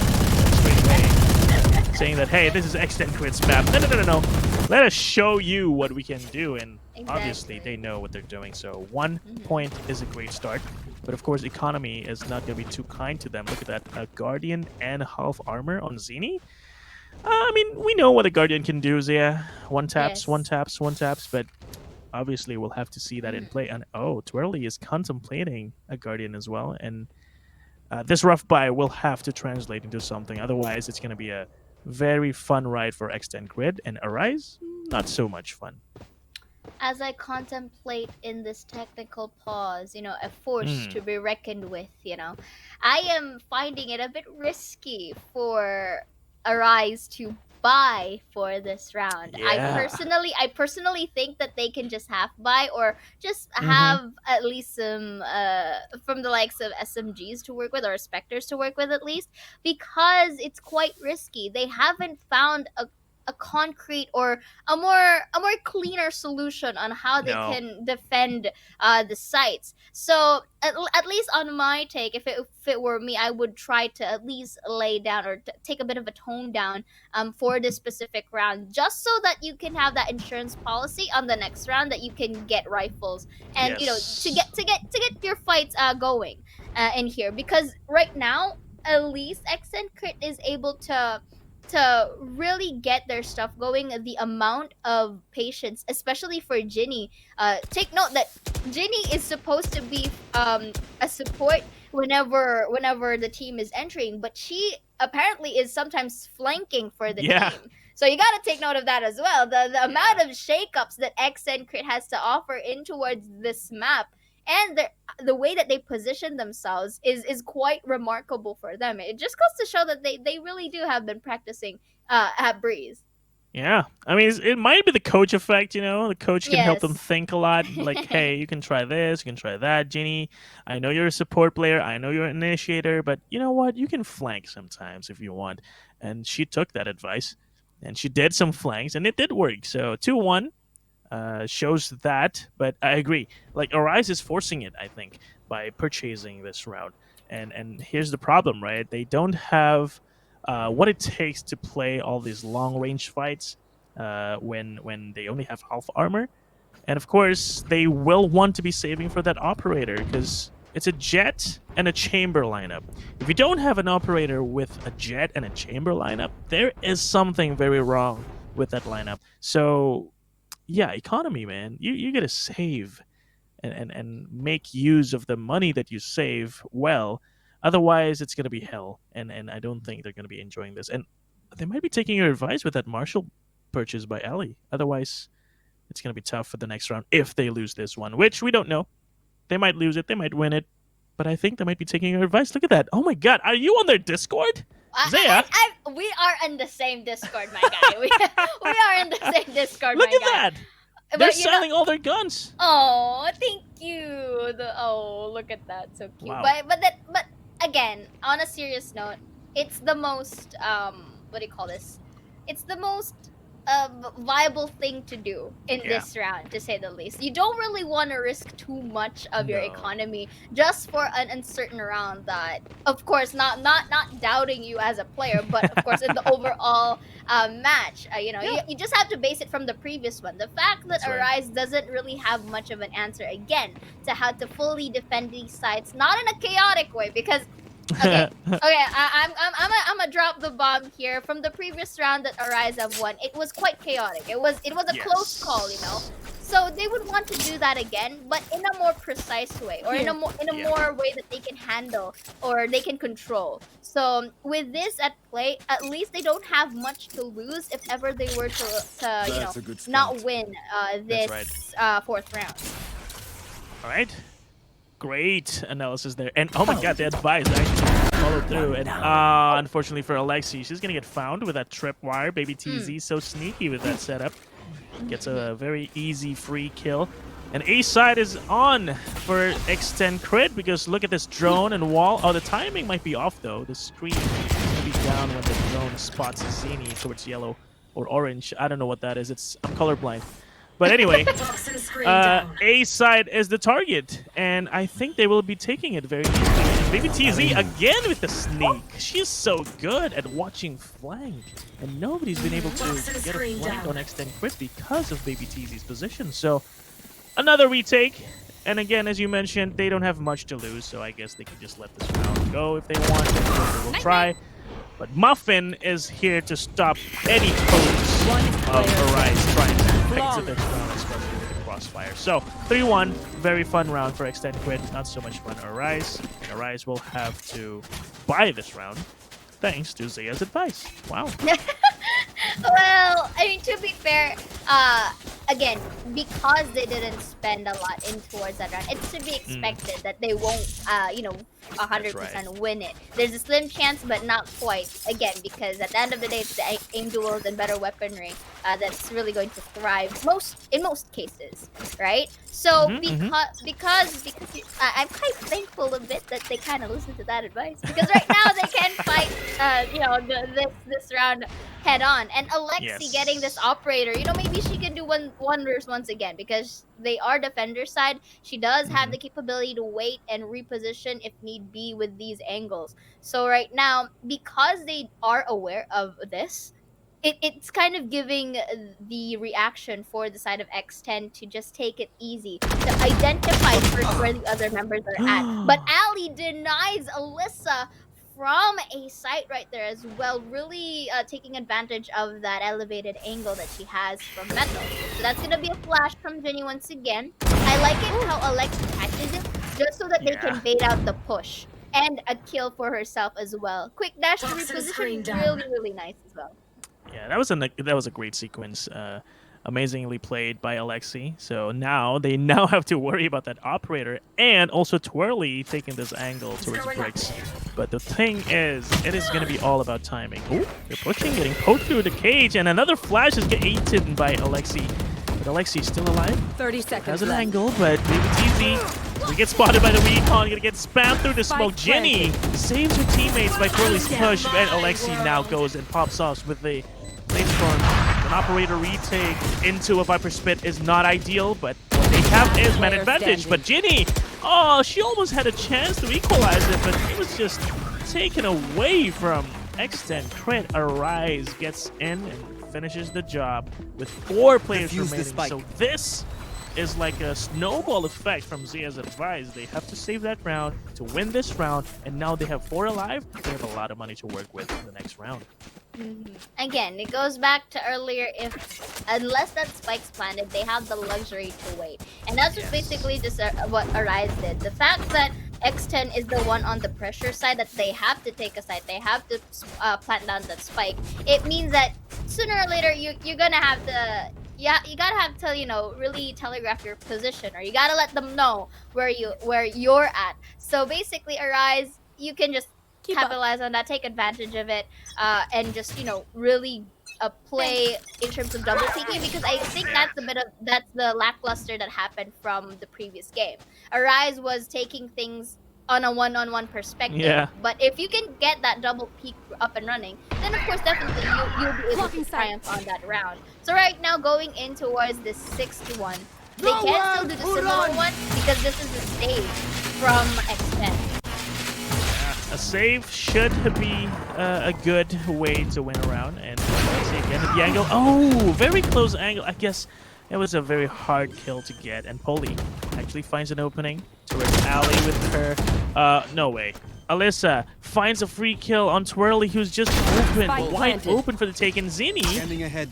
straight away, saying that, hey, this is X10Crit's map. No. Let us show you what we can do. And obviously, they know what they're doing. So 1 point is a great start. But of course, economy is not going to be too kind to them. Look at that, a Guardian and half armor on Zini. I mean, we know what a Guardian can do, Zia. One taps, but obviously we'll have to see that in play. And Twirly is contemplating a Guardian as well. And this rough buy will have to translate into something. Otherwise, it's going to be a very fun ride for X10Crit. And Arise, not so much fun. As I contemplate in this technical pause, you know, a force to be reckoned with, you know, I am finding it a bit risky for Arise to buy for this round. Yeah. I personally think that they can just half buy or just have at least some from the likes of SMGs to work with or Spectres to work with at least, because it's quite risky. They haven't found a concrete or a more cleaner solution on how they can defend the sites. So at least on my take, if it were me, I would try to at least lay down or take a bit of a tone down for this specific round, just so that you can have that insurance policy on the next round that you can get rifles and you know, to get your fights going in here, because right now at least X10Crit is able to really get their stuff going. The amount of patience, especially for Ginny. Take note that Ginny is supposed to be a support whenever the team is entering, but she apparently is sometimes flanking for the team. So you gotta take note of that as well. The amount of shakeups that X10Crit has to offer in towards this map, and the way that they position themselves is quite remarkable for them. It just goes to show that they really do have been practicing at Breeze. Yeah, I mean, it might be the coach effect, you know? The coach can help them think a lot. Like, hey, you can try this, you can try that, Ginny. I know you're a support player, I know you're an initiator, but you know what? You can flank sometimes if you want. And she took that advice, and she did some flanks, and it did work. So 2-1. Shows that, but I agree. Like, Arise is forcing it, I think, by purchasing this route. And here's the problem, right? They don't have what it takes to play all these long-range fights when they only have half armor. And of course, they will want to be saving for that operator, because it's a jet and a chamber lineup. If you don't have an operator with a jet and a chamber lineup, there is something very wrong with that lineup. So yeah, economy, man. You gotta save and make use of the money that you save well. Otherwise, it's gonna be hell. And I don't think they're gonna be enjoying this. And they might be taking your advice with that Marshall purchase by Ellie. Otherwise, it's gonna be tough for the next round if they lose this one, which we don't know. They might lose it, they might win it. But I think they might be taking your advice. Look at that. Oh my god, are you on their Discord? Zaya? We are in the same Discord, my guy. We are in the same Discord, my guy. Look at that! They're selling all their guns. Oh, thank you. Look at that, so cute. Wow. But again, on a serious note, it's the most what do you call this? It's the most viable thing to do in this round, to say the least. You don't really want to risk too much of your economy just for an uncertain round that, of course, not doubting you as a player, but of course in the overall match, you just have to base it from the previous one. The fact that Arise doesn't really have much of an answer again to how to fully defend these sites, not in a chaotic way, because I'm gonna drop the bomb here. From the previous round that Arise have won, it was quite chaotic. It was a close call, you know. So they would want to do that again, but in a more precise way, or in a more way that they can handle or they can control. So with this at play, at least they don't have much to lose if ever they were to not win this fourth round. All right. Great analysis there. And oh my god, the advice actually followed through. And unfortunately for Alexi, she's gonna get found with that tripwire. Baby TZ so sneaky with that setup. Gets a very easy free kill. And A side is on for X10Crit because look at this drone and wall. Oh, the timing might be off though. The screen will be down when the drone spots Zini towards yellow or orange. I don't know what that is. I'm colorblind. But anyway, A side is the target, and I think they will be taking it very easily. And Baby TZ again with the sneak. She's so good at watching flank, and nobody's been able to get a flank on X10Crit because of Baby TZ's position. So another retake, and again, as you mentioned, they don't have much to lose, so I guess they can just let this round go if they want. They will try. But Muffin is here to stop any hopes of Arise trying to exit this round, especially with the crossfire. So 3-1, very fun round for X10Crit. Not so much fun Arise. And Arise will have to buy this round thanks to Zaya's advice. Wow. Well, I mean, to be fair, again, because they didn't spend a lot in towards that round, it's to be expected that they won't, 100% win it. There's a slim chance, but not quite. Again, because at the end of the day, it's the aim duels and better weaponry that's really going to thrive in most cases, right? So because I'm quite thankful a bit that they kind of listened to that advice, because right now they can fight, this round head on. And Alexi getting this operator, maybe she can do wonders once again, because they are defender side. She does have the capability to wait and reposition if need be with these angles. So right now, because they are aware of this, it's kind of giving the reaction for the side of X10 to just take it easy, to identify first where the other members are at. But Ali denies Alyssa from a site right there as well, really taking advantage of that elevated angle that she has from Metal. So that's going to be a flash from Jenny once again. I like it how Alexa catches it, just so that they can bait out the push. And a kill for herself as well. Quick dash to reposition, really, really nice as well. Yeah, that was a great sequence. Amazingly played by Alexi. So now they have to worry about that operator and also Twirly taking this angle towards bricks. But the thing is, it is going to be all about timing. Oh, they're pushing, getting poked through the cage, and another flash is getting eaten by Alexi. But Alexi's still alive. 30 seconds. Has an angle, but maybe TZ. We get spotted by the recon, gonna get spammed through the smoke. Jenny saves her teammates by Twirly's push, and Alexi now goes and pops off with the Flamestorm. An operator retake into a Viper Spit is not ideal, but what they have is man advantage. But Jenny, she almost had a chance to equalize it, but it was just taken away from X10Crit. Arise gets in and finishes the job with 4 players remaining. So this is like a snowball effect from Zaya's advice. They have to save that round to win this round, and now they have 4 alive. They have a lot of money to work with in the next round. Again, it goes back to earlier, unless that spike's planted, they have the luxury to wait. And that's just basically just what Arise did. The fact that X10 is the one on the pressure side, that they have to take a side, they have to plant down that spike, it means that sooner or later you're gonna have to you gotta have to really telegraph your position, or you gotta let them know where you're at. So basically, Arise, you can just capitalize on that, take advantage of it, and just really play in terms of double peeking, because I think that's the lackluster that happened from the previous game. Arise was taking things on a one-on-one perspective, but if you can get that double peek up and running, then of course definitely you'll be able to triumph on that round. So right now, going in towards this 6-1, they can still do the similar one, because this is the stage from X10. A save should be a good way to win a round. And let's see again at the angle. Oh, very close angle. I guess it was a very hard kill to get. And Poli actually finds an opening towards Ali with her. No way. Alyssa finds a free kill on Twirly, who's just wide open for the take. And Zini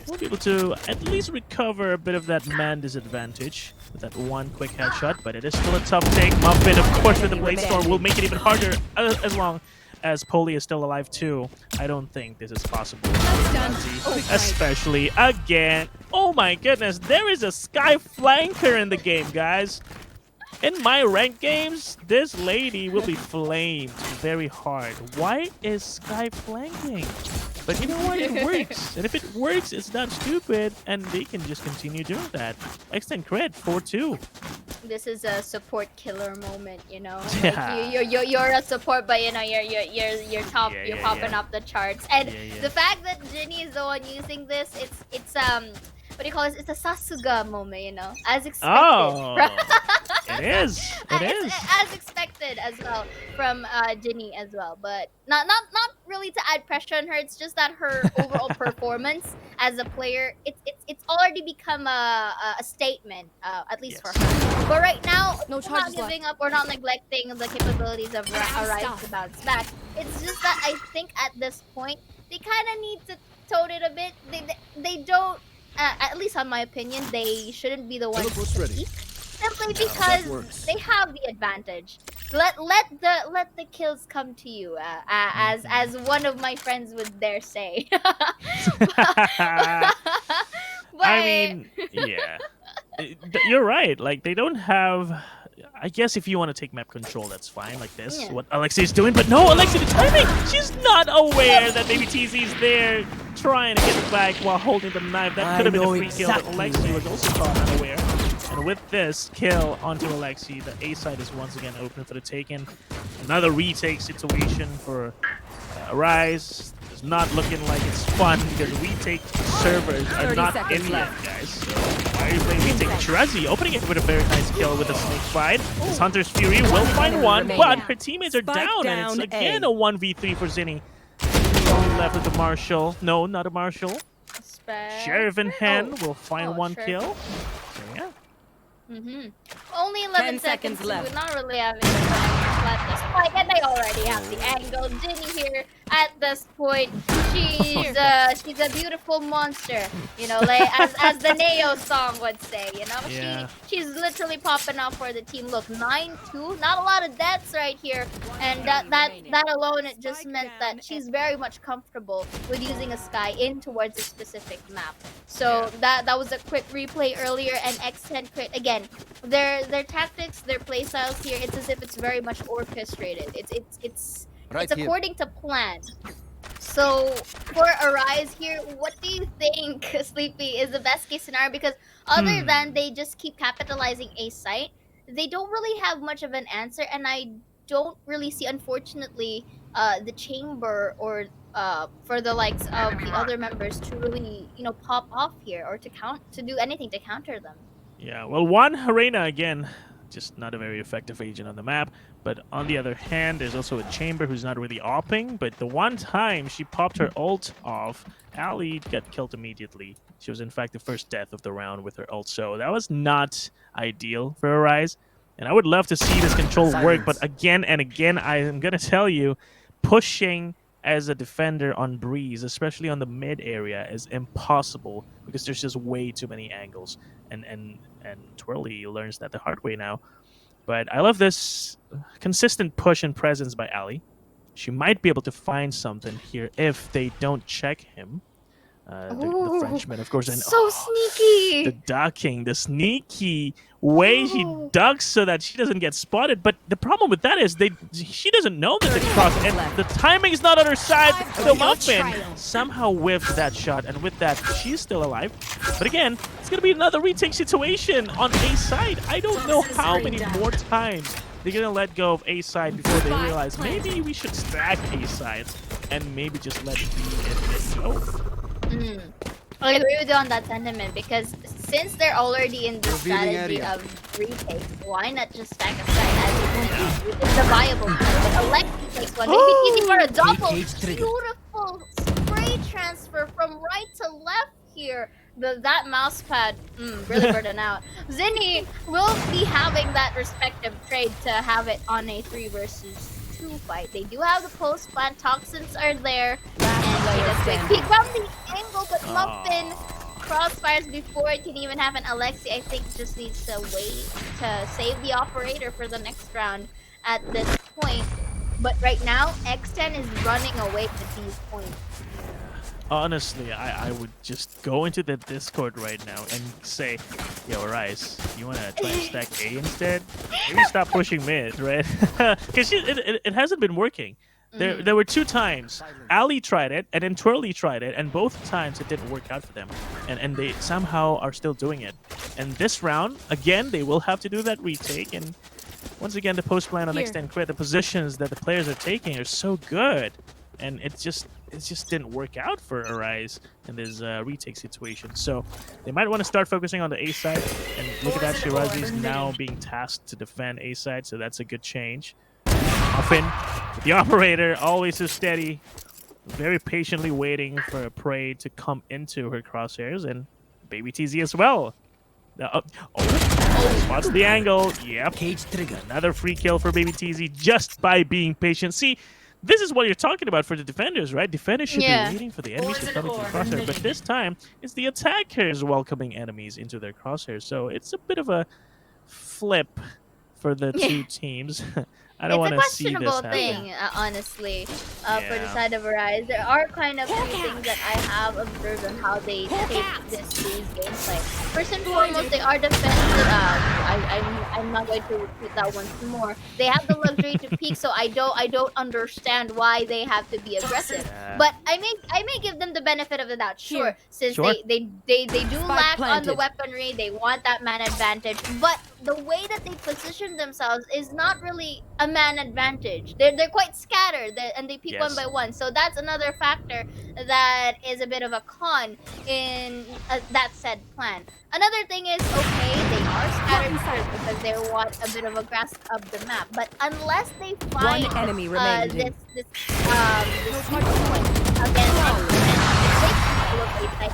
will be able to at least recover a bit of that man disadvantage with that one quick headshot, but it is still a tough take. Muffin, of course, with the Blade Storm will make it even harder as long as Poli is still alive too. I don't think this is possible, especially again. Oh my goodness, there is a Sky Flanker in the game, guys. In my ranked games, this lady will be flamed very hard. Why is Sky flanking? But you know what? It works. And if it works, it's not stupid. And they can just continue doing that. X10Crit, 4-2. This is a support killer moment, you know. Yeah. Like you're a support, but you know you're top. Yeah, you're yeah, popping yeah. up the charts. And Yeah. the fact that Jinny is the one using this, it's what do you call it? It's a Sasuga moment, you know, as expected. Oh, it is. It It's is. as expected as well from Jinny as well, but not really to add pressure on her. It's just that her overall performance as a player, it's already become a statement, at least for her. But right now, No we're not charges left. giving up. We're not neglecting the capabilities of Arise to bounce back. It's just that I think at this point they kind of need to tone it a bit. They don't. At least on my opinion, they shouldn't be the ones to peak, simply because they have the advantage. Let the kills come to you, as one of my friends would dare say. But, I mean, yeah. You're right. Like, they don't have... I guess if you want to take map control, that's fine, like this. Yeah. What Alexi's doing, but no, Alexi, the timing! She's not aware that maybe TZ's there trying to get it back while holding the knife. That could have been a free kill, but Alexi was also caught unaware. And with this kill onto Alexi, the A side is once again open for the taken. Another retake situation for Rise. It's not looking like it's fun because retake servers are 30 not seconds in yet, left. guys. So why are you playing retake? Shirazi opening it with a very nice kill with a snake fight. This Hunter's Fury will find enemy one, remaining. but her teammates are Spike down, and it's down again A. a 1v3 for Zinni. Only left with the Marshall. No, not a Marshall. Sheriff in hand will find one Sheriff. kill. So yeah. Only 11 seconds seconds left. We're not really having the time at this point, and they already have the angle. Jinny here at this point, she's a beautiful monster, you know, like as the Neo song would say, you know. Yeah. She's literally popping off for the team. Look, 9-2, not a lot of deaths right here, and that alone, it just meant that she's very much comfortable with using a Sky in towards a specific map. So that was a quick replay earlier, and X10Crit again. Their tactics, their playstyles here, it's as if it's very much orchestrated. It's according to plan. So for Arise here, what do you think, Sleepy, is the best case scenario? Because other than they just keep capitalizing a site, they don't really have much of an answer, and I don't really see, unfortunately, the chamber or for the likes of the other members to really, you know, pop off here or to do anything to counter them. Yeah, well, one, Harena, again, just not a very effective agent on the map. But on the other hand, there's also a Chamber who's not really opping. But the one time she popped her ult off, Ali got killed immediately. She was, in fact, the first death of the round with her ult. So that was not ideal for Arise. And I would love to see this control work. But again and again, I am going to tell you, pushing as a defender on Breeze, especially on the mid area, is impossible because there's just way too many angles. And Twirly learns that the hard way now. But I love this consistent push and presence by Ali. She might be able to find something here if they don't check him. The Frenchman, of course. And, so sneaky! The ducking, the sneaky way she ducks so that she doesn't get spotted. But the problem with that is she doesn't know that they cross, and the timing is not on her side. The Muffin somehow whiffed that shot, and with that, she's still alive. But again, it's going to be another retake situation on A side. I don't know how many more times they're going to let go of A side before they realize maybe we should stack A side and maybe just let it be and go. I agree with you on that sentiment, because since they're already in the strategy of retakes, why not just stack a side as it's a viable play? But Alexi takes one, maybe easy for a double. Beautiful spray transfer from right to left here. That mouse pad, really burning out. Zinni will be having that respective trade to have it on a 3 versus 2 fight. They do have the post plant, toxins are there, and he does quick peek from the angle, but Muffin crossfires before it can even have an Alexi. I think just needs to wait to save the operator for the next round at this point. But right now, X10 is running away with these points. Honestly, I would just go into the Discord right now and say, yo, Rice, you want to try and stack A instead? Maybe stop pushing mid, right? Because it hasn't been working. There were 2 times. Ali tried it, and then Twirly tried it, and both times it didn't work out for them. And they somehow are still doing it. And this round, again, they will have to do that retake. And once again, the post plan on X10Crit, the positions that the players are taking are so good. And it just didn't work out for Arise in this retake situation. So they might want to start focusing on the A side. And look at that, Shirazi is now being tasked to defend A side, so that's a good change. Muffin, the operator, always so steady, very patiently waiting for a prey to come into her crosshairs, and Baby TZ as well. Spots the angle. Yep. Another free kill for Baby TZ just by being patient. See, this is what you're talking about for the defenders, right? Defenders should be waiting for the enemies to come into the crosshair, but this time it's the attackers welcoming enemies into their crosshairs. So it's a bit of a flip for the 2 teams. I don't want to see this happen. It's a questionable thing, honestly, for the side of Arise. There are kind of few things that I have observed on how they take these gameplay. First and foremost, they are defensive. I'm not going to repeat that once more. They have the luxury to peek, so I don't understand why they have to be aggressive. But I may give them the benefit of the doubt. Sure, since they do lack on the weaponry, they want that man advantage. But the way that they position themselves is not really a man advantage. They're quite scattered, and they peek one by one. So that's another factor that is a bit of a con in that said plan. Another thing is, okay, they are scattered first because they want a bit of a grasp of the map. But unless they find One enemy this remaining. weak point against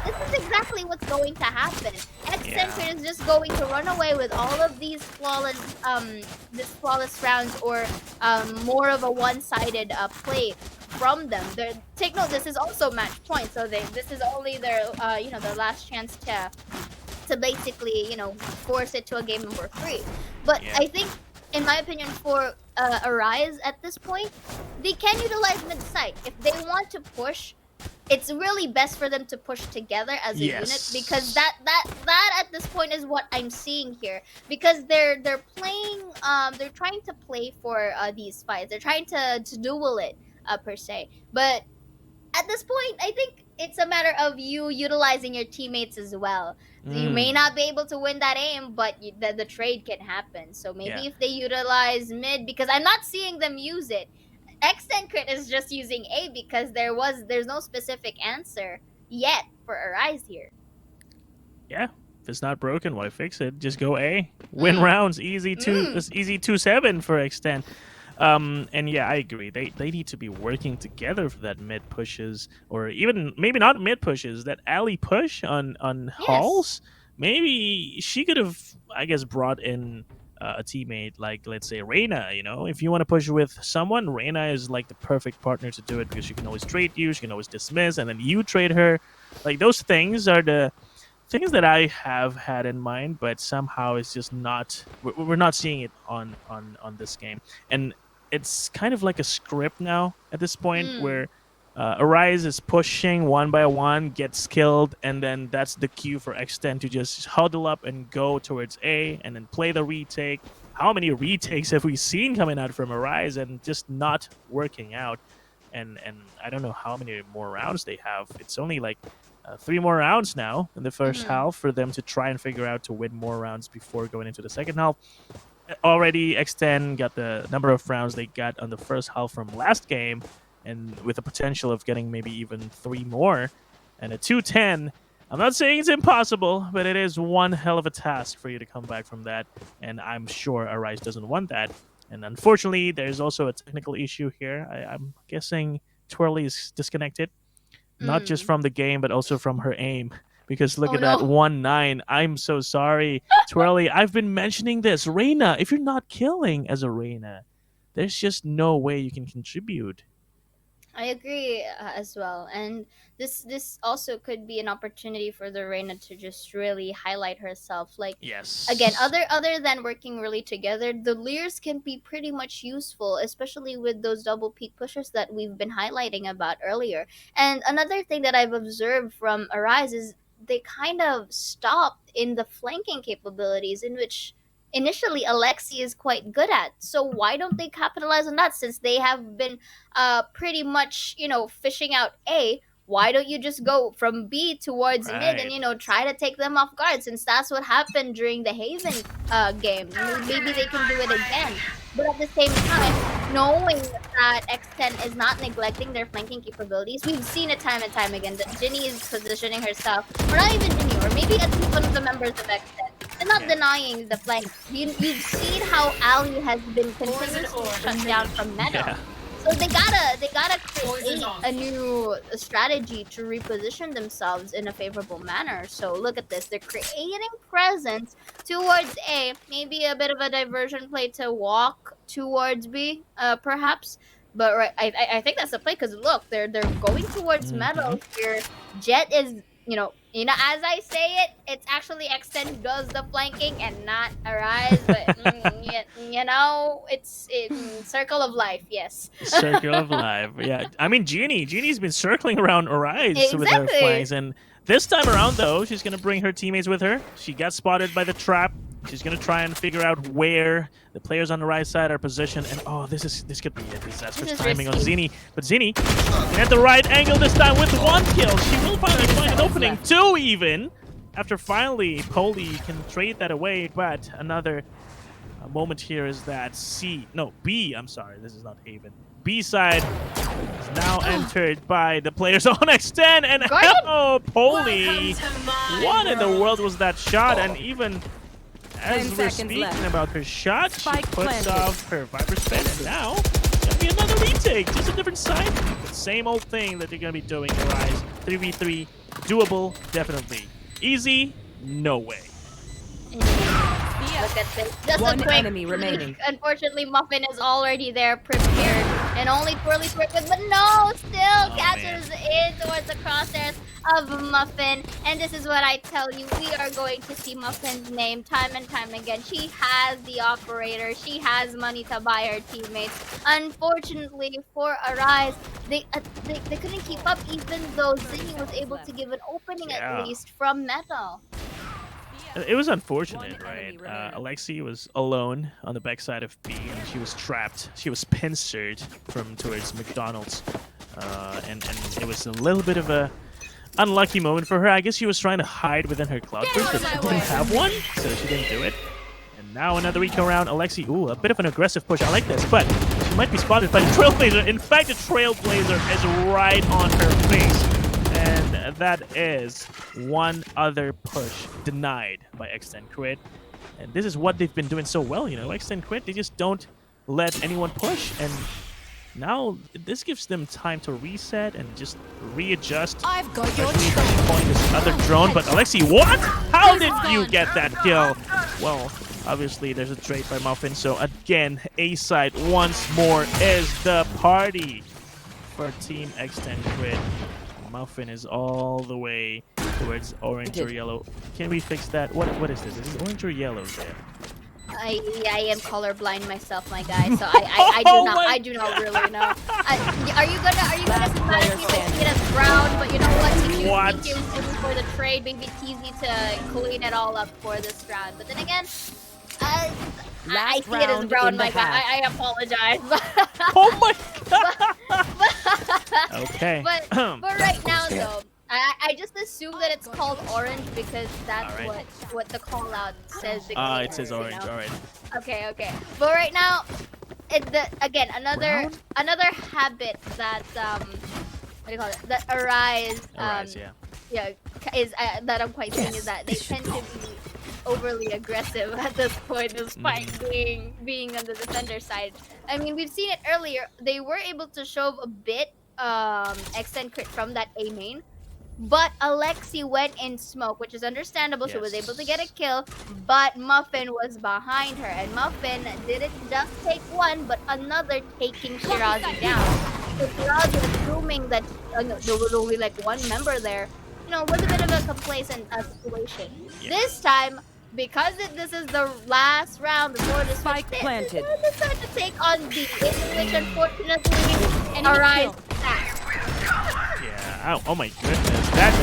this is exactly what's going to happen. X10Crit is just going to run away with all of these flawless rounds, or more of a one-sided play from them. Take note, this is also match point, so this is only their their last chance to basically force it to a game number 3. But I think, in my opinion, for Arise at this point, they can utilize mid-site if they want to push. It's really best for them to push together as a unit, because that at this point is what I'm seeing here. Because they're playing, they're trying to play for these fights. They're trying to duel it per se. But at this point, I think it's a matter of you utilizing your teammates as well. You may not be able to win that aim, but the trade can happen. So maybe if they utilize mid, because I'm not seeing them use it. X10Crit is just using A because there's no specific answer yet for Arise here. Yeah, if it's not broken, why fix it? Just go A. Win rounds, easy 2-7 for X10. And yeah, I agree. They need to be working together for that mid pushes, or even maybe not mid pushes. That alley push on Halls. Maybe she could have, I guess, brought in a teammate like, let's say, Reyna. If you want to push with someone, Reyna is like the perfect partner to do it, because she can always trade you, she can always dismiss, and then you trade her. Like, those things are the things that I have had in mind, but somehow it's just not. We're not seeing it on this game, and it's kind of like a script now at this point, where Arise is pushing one by one, gets killed, and then that's the cue for X10 to just huddle up and go towards A and then play the retake. How many retakes have we seen coming out from Arise and just not working out? And I don't know how many more rounds they have. It's only like 3 more rounds now in the first half for them to try and figure out to win more rounds before going into the second half. Already X10 got the number of rounds they got on the first half from last game, and with the potential of getting maybe even 3 more, and a 2-10. I'm not saying it's impossible, but it is one hell of a task for you to come back from that, and I'm sure Arise doesn't want that. And unfortunately, there's also a technical issue here. I'm guessing Twirly is disconnected, not just from the game, but also from her aim. Because look at that 1-9. I'm so sorry, Twirly. I've been mentioning this. Reyna, if you're not killing as a Reyna, there's just no way you can contribute. I agree as well, and this also could be an opportunity for the Reina to just really highlight herself. Like again, Yes. other than working really together, the Lears can be pretty much useful, especially with those double peak pushes that we've been highlighting about earlier. And another thing that I've observed from Arise is they kind of stopped in the flanking capabilities, in which initially Alexi is quite good at. So why don't they capitalize on that, since they have been pretty much, fishing out A? Why don't you just go from B towards mid and Right. try to take them off guard, since that's what happened during the Haven game. Maybe they can do it again. But at the same time, knowing that X10 is not neglecting their flanking capabilities, we've seen it time and time again that Ginny is positioning herself, or not even Ginny, or maybe at least one of the members of X10. And not Yeah. denying the flank. You've seen how Ali has been continuously shut down from meta. Yeah. So they gotta create a new strategy to reposition themselves in a favorable manner. So look at this. They're creating presence towards A. Maybe a bit of a diversion play to walk towards B, perhaps. But right, I think that's the play, because look, they're going towards Mhm. metal here. Jet is, as I say it, it's actually X10 who does the flanking and not Arise. But circle of life, yes. Circle of life. Yeah. I mean, Genie's been circling around Arise with her Exactly. flanks, and this time around, though, she's gonna bring her teammates with her. She got spotted by the trap. She's gonna try and figure out where the players on the right side are positioned. And oh, this could be a disastrous This is timing on risky. Zini. But Zini, at the right angle this time with one kill. She will finally find an opening, two even. After finally, Poli can trade that away, but another moment here is that B, I'm sorry, this is not Haven. B side is now entered by the players on X10, and Guardian? oh, Poli! What in the world was that shot? And even as 10 we're seconds speaking left. about her shot, she Spike puts planted. off her Viper spin, and now gonna be another retake, just a different side. But same old thing that they're gonna be doing. Rise 3v3, doable, definitely. Easy, no way. Look at this. Just One a quick enemy remaining. Unfortunately, Muffin is already there, prepared, and only poorly prepared. But no, still catches in towards the crosshairs of Muffin. And this is what I tell you: we are going to see Muffin's name time and time again. She has the operator. She has money to buy her teammates. Unfortunately for Arise, they couldn't keep up, even though Zinni was able to give an opening Yeah. at least from Metal. It was unfortunate, One right? enemy remaining. Alexi was alone on the backside of B, and she was trapped. She was pincered from towards McDonald's, and it was a little bit of a unlucky moment for her. I guess she was trying to hide within her cloud burst, but she didn't have one, so she didn't do it. And now another eco round. Alexi, ooh, a bit of an aggressive push. I like this, but she might be spotted by the Trailblazer. In fact, the Trailblazer is right on her face. And that is one other push denied by X10Crit. And this is what they've been doing so well, X10Crit, they just don't let anyone push. And now this gives them time to reset and just readjust. I've got your Especially by deploying this other drone. But Alexi, what? How did you get that kill? Well, obviously there's a trade by Muffin. So again, A side once more is the party for Team X10Crit. Muffin is all the way towards orange or yellow. Can we fix that? What is this? Is it orange or yellow there? I am colorblind myself, my guy. So I do not really know. Are you gonna systematically making it as brown? But you know what? If you What? think it was looking for the trade, maybe it's easy to clean it all up for this round. But then again, I Last see it as round brown, in the my guy. half. I apologize. Oh my god! Okay. But right now though, I just assume that it's called orange because that's Alright. what the call out says. It says orange. You know? All right. Okay. But right now, again Brown? another habit that what do you call it? That Arise Arise, yeah. is that I'm quite seeing is that they tend to be overly aggressive at this point, despite being on the defender side. I mean, we've seen it earlier. They were able to shove a bit X10 Crit from that A main, but Alexi went in smoke, which is understandable. She was able to get a Yes. kill, but Muffin was behind her, and Muffin didn't just take one, but another, taking Shirazi down. So Shirazi, assuming that there was only like one member there, was a bit of a complacent situation. Yeah. This time, because this is the last round before the Spike switch, planted. they decided to take on B, in which unfortunately Arise passed. Yeah. Oh my goodness. That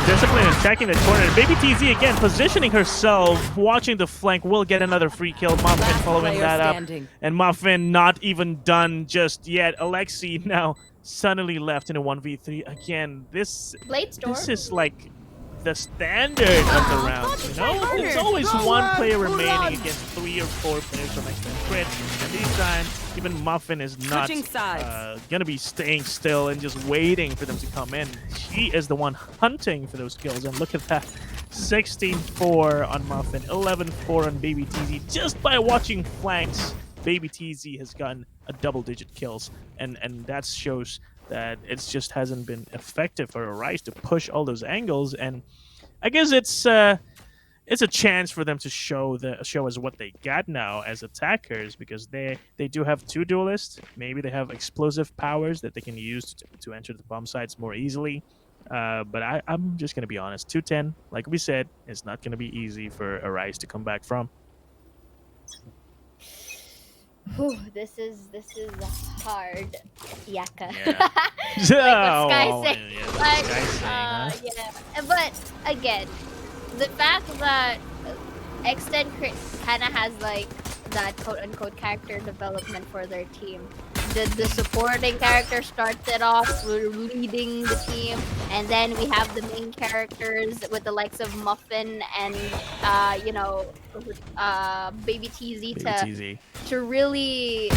discipline and checking the corner. Baby TZ again positioning herself, watching the flank. Will get another free kill. Muffin Last following player that standing. up. And Muffin not even done just yet. Alexi now suddenly left in a 1v3. Again, this Blade Storm. is like the standard of the rounds, you know? There's always one player remaining against 3 or 4 players from X10Crit. And this time, even Muffin is not Switching sides. gonna be staying still and just waiting for them to come in. She is the one hunting for those kills, and look at that. 16-4 on Muffin, 11-4 on Baby TZ. Just by watching flanks, Baby TZ has gotten a double-digit kills, and that shows that it just hasn't been effective for Arise to push all those angles. And I guess it's a chance for them to show us what they got now as attackers, because they do have 2 duelists. Maybe they have explosive powers that they can use to enter the bomb sites more easily. But I'm just gonna be honest. 210, like we said, is not gonna be easy for Arise to come back from. Whew, this is hard, Yaka. Yeah. Like what Sky Oh, said. yeah, Like, Sky saying, huh? yeah. But again, the fact that X10Crit kind of has like that quote-unquote character development for their team. The supporting character starts it off leading the team, and then we have the main characters with the likes of Muffin and Baby TZ to really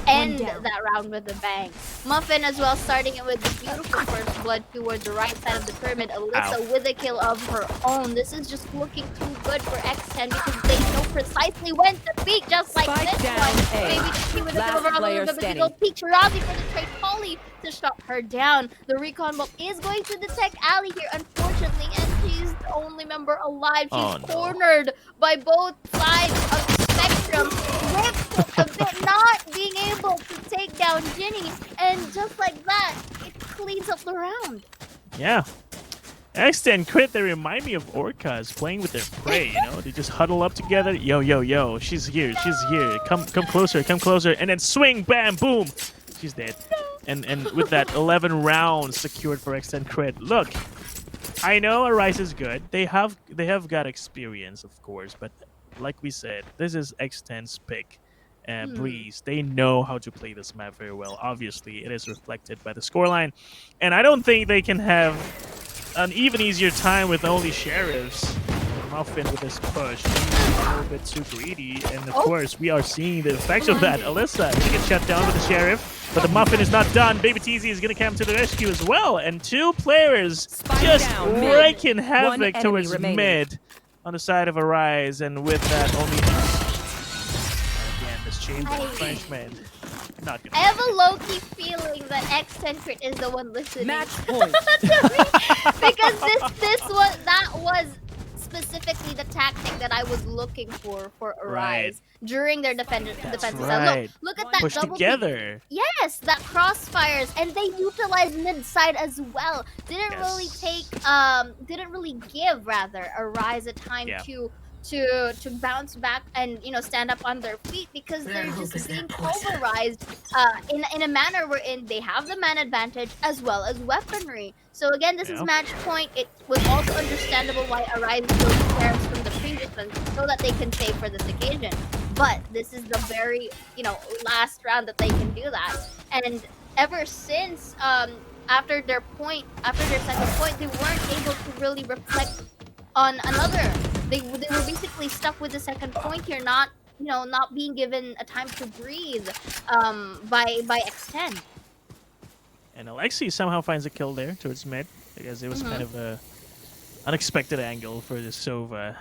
end that round with a bang. Muffin as well, starting it with the beautiful first blood towards the right side of the pyramid. Alyssa with a kill of her own. This is just looking too good for X10 because they know precisely when to peek, just like Spike this down one. A. Baby TZ with a Last kill of her player own. standing. Peek Shirazi for the trade Polly to shut her down. The recon bomb is going to detect Ali here, unfortunately, and she's the only member alive. She's cornered by both sides of the spectrum. Ripped a bit, not being able to take down Ginny, and just like that, it cleans up the round. Yeah. X10Crit, they remind me of orcas playing with their prey, you know? They just huddle up together. Yo, yo, yo, she's here, she's here. Come closer, come closer. And then swing, bam, boom. She's dead. And with that 11 rounds secured for X10Crit. Look, I know Arise is good. They have got experience, of course, but like we said, this is X10's pick. And Breeze, they know how to play this map very well. Obviously, it is reflected by the scoreline. And I don't think they can have an even easier time with only sheriffs. Muffin with his push, he's a little bit too greedy, and of course we are seeing the effects of that. Alyssa gonna get shut down with the sheriff, but the Muffin is not done. Baby TZ is gonna come to the rescue as well, and 2 players just wreaking havoc towards mid on the side of Arise, and with that only again this chamber punishment. Not gonna I have a low-key feeling that X10Crit is the one listening. Match point. Because that was specifically the tactic that I was looking for Arise during their defensive side. Look at that push double together. Yes, that crossfires, and they utilized mid side as well. Didn't really give Arise a time to bounce back and stand up on their feet, because they're just being pulverized in a manner wherein they have the man advantage as well as weaponry. So again, this is match point. It was also understandable why Arise chose players from the previous one so that they can save for this occasion. But this is the very last round that they can do that. And ever since after their second point, they weren't able to really reflect on another. They were basically stuck with the second point here, not being given a time to breathe by X10. And Alexi somehow finds a kill there towards mid, because it was kind of a unexpected angle for the Sova.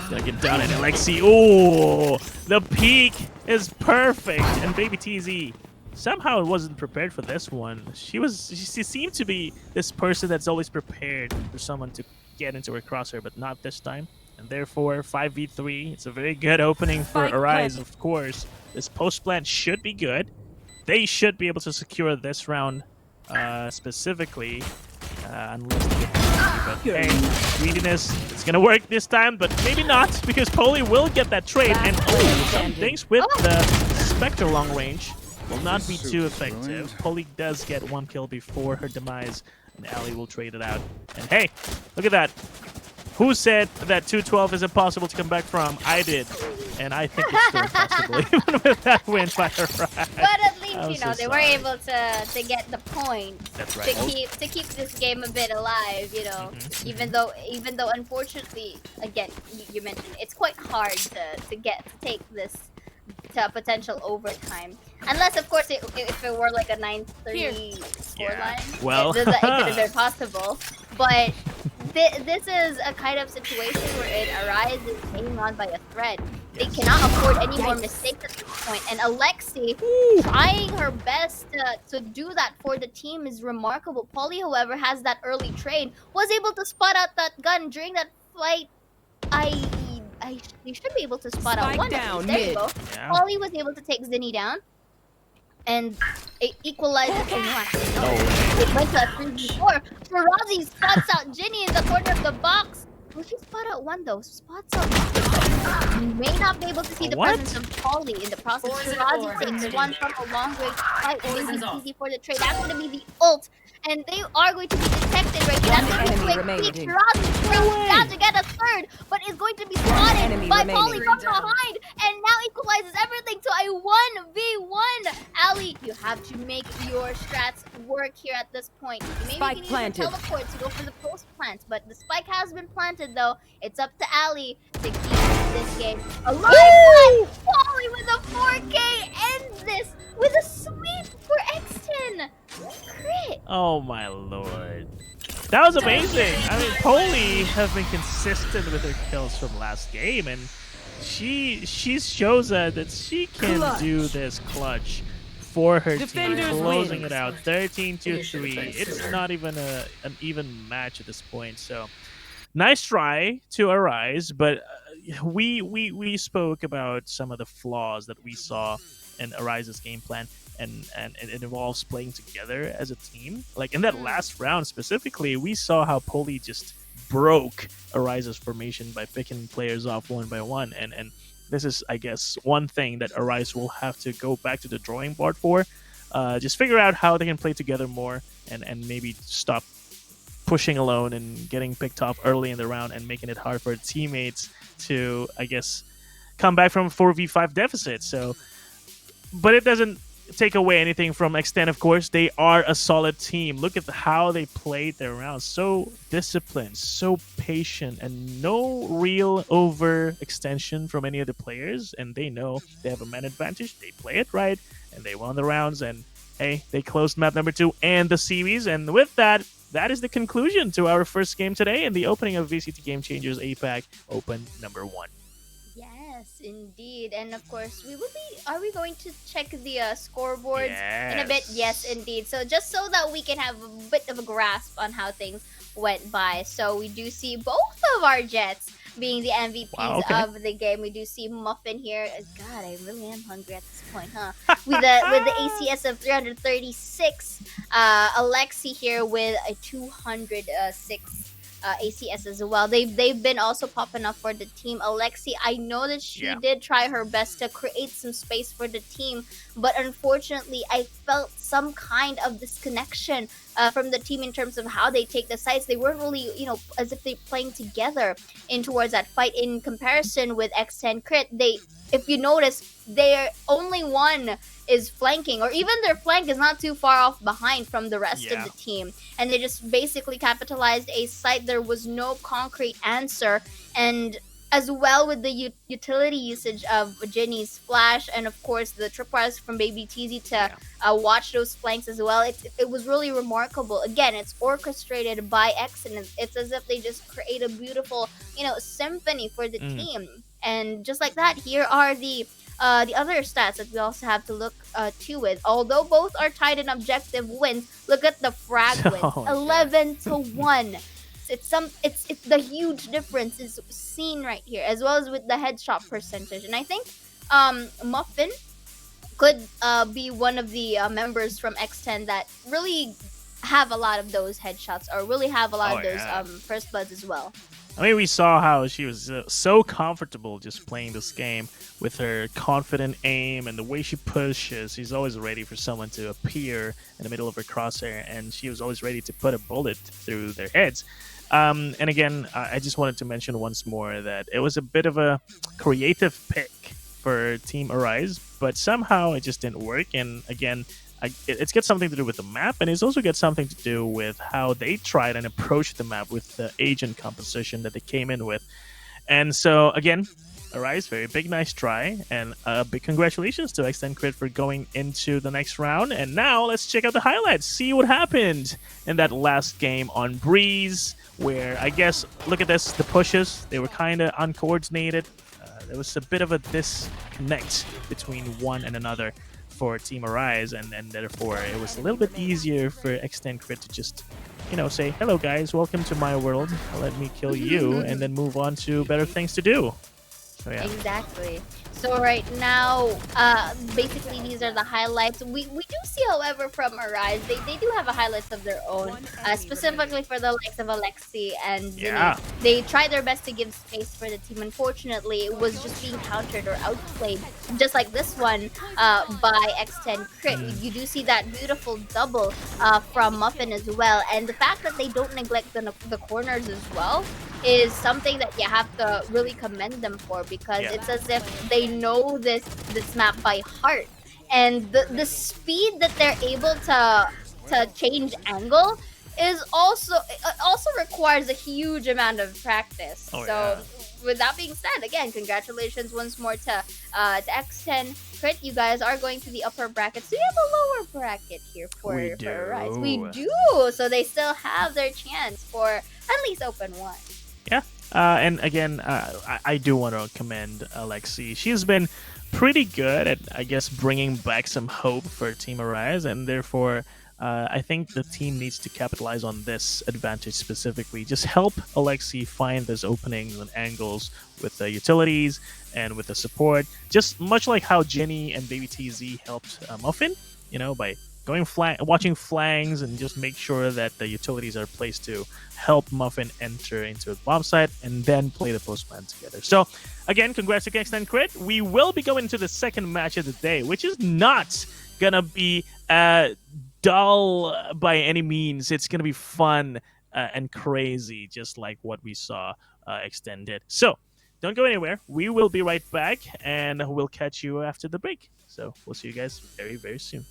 Gonna get down at Alexi. Oh, the peak is perfect, and Baby TZ somehow wasn't prepared for this one. She seemed to be this person that's always prepared for someone to get into her crosshair, but not this time. And therefore, 5v3. It's a very good opening for Spike Arise, plant. of course. This post plant should be good. They should be able to secure this round specifically, unless they get greedy. But hey, greediness, it's gonna work this time, but maybe not, because Poli will get that trade. And some things with the Spectre long range will not be too effective. Poli does get one kill before her demise, and Ali will trade it out. And hey, look at that. Who said that 212 is impossible to come back from? I did. And I think it's still impossible, even with that win by Arise. But at least, you know, they were sorry. able to get the point. That's right. To keep this game a bit alive, you know. Even though unfortunately, again, you mentioned it's quite hard to take this to a potential overtime. Unless, of course, if it were like a 9-3 scoreline, Well, it could have been possible. But this is a kind of situation where Arise is hanging on by a thread. They cannot afford any more mistakes at this point. And Alexi trying her best to do that for the team is remarkable. Polly, however, has that early trade, was able to spot out that gun during that fight. You should be able to spot out Spike one. down, There you mid. go. Yeah. Polly was able to take Zinni down. And it equalizes It went to a 3v4. Shirazi spots out Ginny in the corner of the box. Will she spot out one though? Spots out one. You may not be able to see the presence of Polly in the process. Shirazi takes one from a long range fight. It is easy for the trade. That's going to be the ult. And they are going to be detected right here. That's going to be a quick peek. Shirazi brings down to get a third, but is going to be spotted by Polly from behind. And now equalizes everything to a 1v1. Ali, you have to make your strats work here at this point. Maybe Spike you can planted. use the teleport to go for the post plant, but the spike has been planted though. It's up to Ali to keep this game alive. Polly with a 4K ends this with a sweep for X10 Crit. Oh my lord. That was amazing. I mean, Poli has been consistent with her kills from last game, and she shows that she can do this clutch for her Defenders team, closing win. it out 13-3. It's not even an even match at this point. So nice try to Arise, but we spoke about some of the flaws that we saw in Arise's game plan, and it involves playing together as a team. Like in that last round specifically, we saw how Poli just broke Arise's formation by picking players off one by one, and this is, I guess, one thing that Arise will have to go back to the drawing board for. Just figure out how they can play together more, and maybe stop pushing alone and getting picked off early in the round and making it hard for teammates to, I guess, come back from a 4v5 deficit. So, but it doesn't take away anything from X10, of course. They are a solid team. Look at how they played their rounds. So disciplined, so patient, and no real overextension from any of the players. And they know they have a man advantage. They play it right, and they won the rounds. And hey, they closed map number 2 and the series. And with that, that is the conclusion to our first game today and the opening of VCT Game Changers APAC Open number 1. Yes, indeed. And of course, are we going to check the scoreboards in a bit? Yes, indeed. So just so that we can have a bit of a grasp on how things went by. So we do see both of our Jets being the MVPs of the game. We do see Muffin here. God, I really am hungry at this point, huh? with the ACS of 336. Alexi here with a 206 ACS as well. They've been also popping up for the team. Alexi, I know that she did try her best to create some space for the team, but unfortunately, I felt some kind of disconnection from the team in terms of how they take the sites. They weren't really, as if they're playing together in towards that fight. In comparison with X10Crit, if you notice, their only one is flanking, or even their flank is not too far off behind from the rest of the team. And they just basically capitalized a site. There was no concrete answer. And as well with the utility usage of Ginny's flash, and of course the tripwires from Baby TZ to watch those flanks as well. It was really remarkable. Again, it's orchestrated by X, and it's as if they just create a beautiful, symphony for the team. And just like that, here are the the other stats that we also have to look to with. Although both are tied in objective wins, look at the frag wins, Oh, yeah. 11-1. It's the huge difference is seen right here, as well as with the headshot percentage. And I think Muffin could be one of the members from X10 that really have a lot of those headshots, or really have a lot of those first bloods as well. I mean, we saw how she was so comfortable just playing this game with her confident aim and the way she pushes. She's always ready for someone to appear in the middle of her crosshair, and she was always ready to put a bullet through their heads. And again, I just wanted to mention once more that it was a bit of a creative pick for Team Arise, but somehow it just didn't work. And again, it's got something to do with the map, and it's also got something to do with how they tried and approached the map with the agent composition that they came in with. And so again, Arise, very big, nice try, and a big congratulations to X10Crit for going into the next round. And now let's check out the highlights, see what happened in that last game on Breeze, where I guess, look at this, the pushes, they were kind of uncoordinated. There was a bit of a disconnect between one and another for Team Arise, and therefore it was a little bit easier for X10Crit to just, say, hello guys, welcome to my world, let me kill you, and then move on to better things to do. So yeah. Exactly. So right now, basically these are the highlights. We do see, however, from Arise, they do have a highlights of their own, specifically for the likes of Alexi and Zinni. They tried their best to give space for the team. Unfortunately, it was just being countered or outplayed, just like this one by X10Crit. You do see that beautiful double from Muffin as well, and the fact that they don't neglect the corners as well is something that you have to really commend them for, because it's as if they know this map by heart, and the speed that they're able to change angle is also requires a huge amount of practice. With that being said, again, congratulations once more to X10Crit. You guys are going to the upper brackets. So you have a lower bracket here for Rise. We do. So they still have their chance for at least Open 1. Yeah. And again, I do want to commend Alexi. She's been pretty good at, I guess, bringing back some hope for Team Arise, and therefore I think the team needs to capitalize on this advantage specifically. Just help Alexi find those openings and angles with the utilities and with the support. Just much like how Jenny and Baby TZ helped Muffin, by going watching flangs, and just make sure that the utilities are placed to help Muffin enter into a bomb site and then play the postman together. So again, congrats to X10Crit. We will be going to the second match of the day, which is not gonna be dull by any means. It's gonna be fun and crazy, just like what we saw X10 did. So don't go anywhere. We will be right back, and we'll catch you after the break. So we'll see you guys very, very soon.